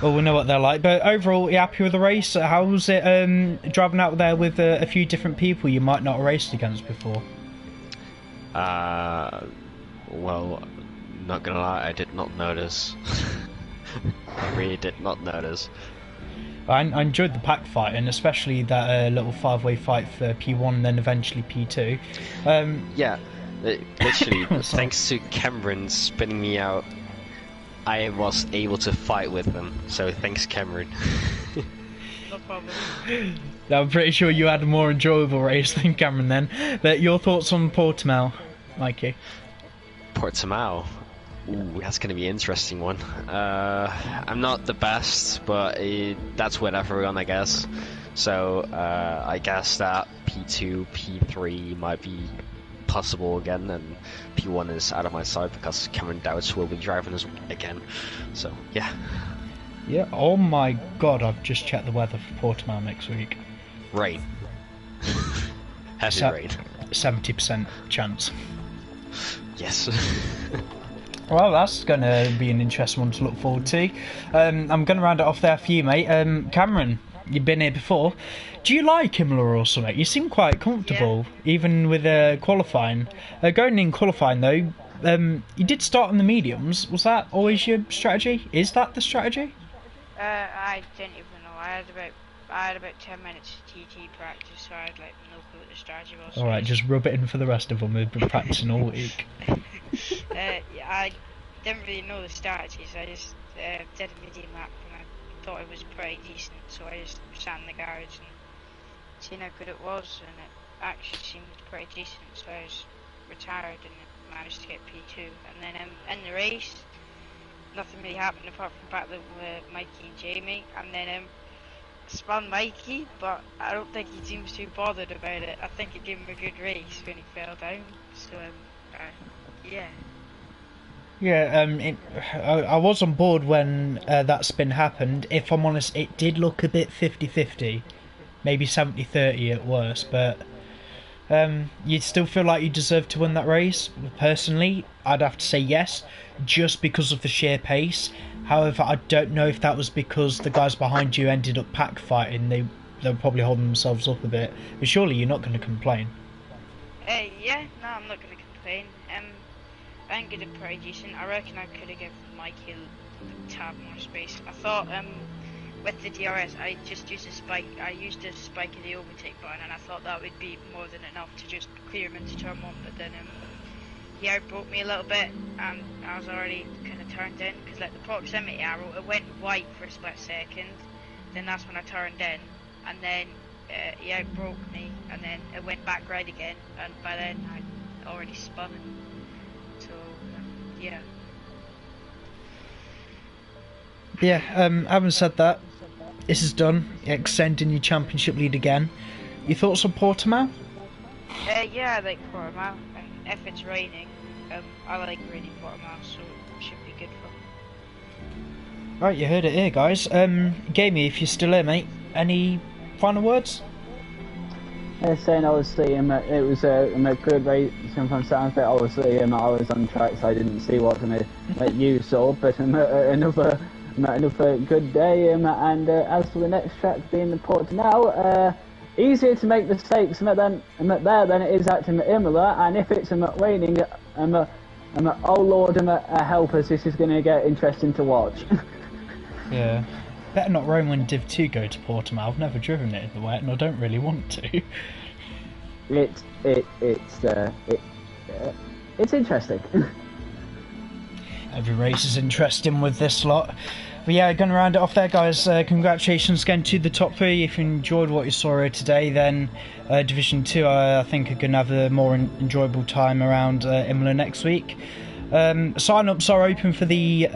Well, we know what they're like. But overall, you happy with the race? How was it driving out there with a few different people you might not have raced against before? Well, not gonna lie, I did not notice. I really did not notice. I enjoyed the pack fight, and especially that little 5-way fight for P1 and then eventually P2. Yeah, literally, thanks to Cameron spinning me out, I was able to fight with them. So thanks, Cameron. No problem. I'm pretty sure you had a more enjoyable race than Cameron then. But your thoughts on Portimao, Mikey? Portimao. Ooh, that's gonna be an interesting one. I'm not the best, but that's with everyone, I guess. So I guess that P2, P3 might be possible again, and P1 is out of my sight because Cameron Dowds will be driving us again. So yeah. Yeah. Oh my God! I've just checked the weather for Portimao next week. Rain. Heavy rain. 70% chance. Yes. Well, that's going to be an interesting one to look forward to. I'm going to round it off there for you, mate. Cameron, you've been here before. Do you like Imola or something? You seem quite comfortable, even with qualifying. Going in qualifying, though, you did start on the mediums. Was that always your strategy? Is that the strategy? I didn't even know. I had about 10 minutes of TT practice, so I had like no clue what the strategy was. Alright, just rub it in for the rest of them. We've been practicing all week. Yeah, I didn't really know the strategies. I just did a video map and I thought it was pretty decent, so I just sat in the garage and seen how good it was, and it actually seemed pretty decent, so I just retired and managed to get P2. And then in the race, nothing really happened apart from battling with Mikey and Jamie, and then spun Mikey, but I don't think he seems too bothered about it. I think it gave him a good race when he fell down, so yeah. Yeah, I was on board when that spin happened. If I'm honest, it did look a bit 50-50, maybe 70-30 at worst, but you still feel like you deserve to win that race? Personally, I'd have to say yes, just because of the sheer pace. However, I don't know if that was because the guys behind you ended up pack fighting. They were probably holding themselves up a bit, but surely you're not going to complain. Yeah, no, I'm not going to complain. I think it did pretty decent. I reckon I could have given Mikey a tad more space. I thought with the DRS, I just used a spike. I used a spike in the overtake button, and I thought that would be more than enough to just clear him into turn 1. But then he outbroke me a little bit, and I was already kind of turned in because like the proximity arrow, it went white for a split second. Then that's when I turned in, and then he outbroke me, and then it went back red again, and by then I'd already spun him. So yeah. Yeah, having said that, this is done. Extending your championship lead again. Your thoughts on Portimao? Yeah, I like Portimao, and if it's raining, I like rainy Portimao, so it should be good for. Right, you heard it here, guys. Gamey, if you're still here, mate, any final words? Saying obviously it was a good race from sound of it. Obviously I was on track, so I didn't see what you saw, but another good day. And as for the next track being the Portimao, easier to make mistakes there than it is at Imola, and if it's raining, oh Lord, help us, this is going to get interesting to watch. Yeah. Better not rain when Div 2 go to Portimao. I've never driven it in the wet and I don't really want to. It's interesting. Every race is interesting with this lot. But yeah, going to round it off there, guys. Congratulations again to the top 3. If you enjoyed what you saw here today, then Division 2, I think, are going to have a more enjoyable time around Imola next week. Sign-ups are open for the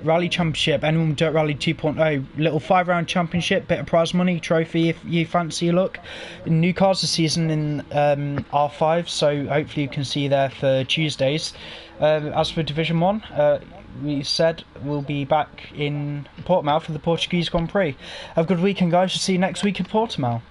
Rally Championship, anyone with Dirt Rally 2.0, little 5-round championship, bit of prize money, trophy if you fancy your luck. New cars this season in R5, so hopefully you can see you there for Tuesdays. As for Division 1, we said we'll be back in Portimao for the Portuguese Grand Prix. Have a good weekend, guys. We'll see you next week in Portimao.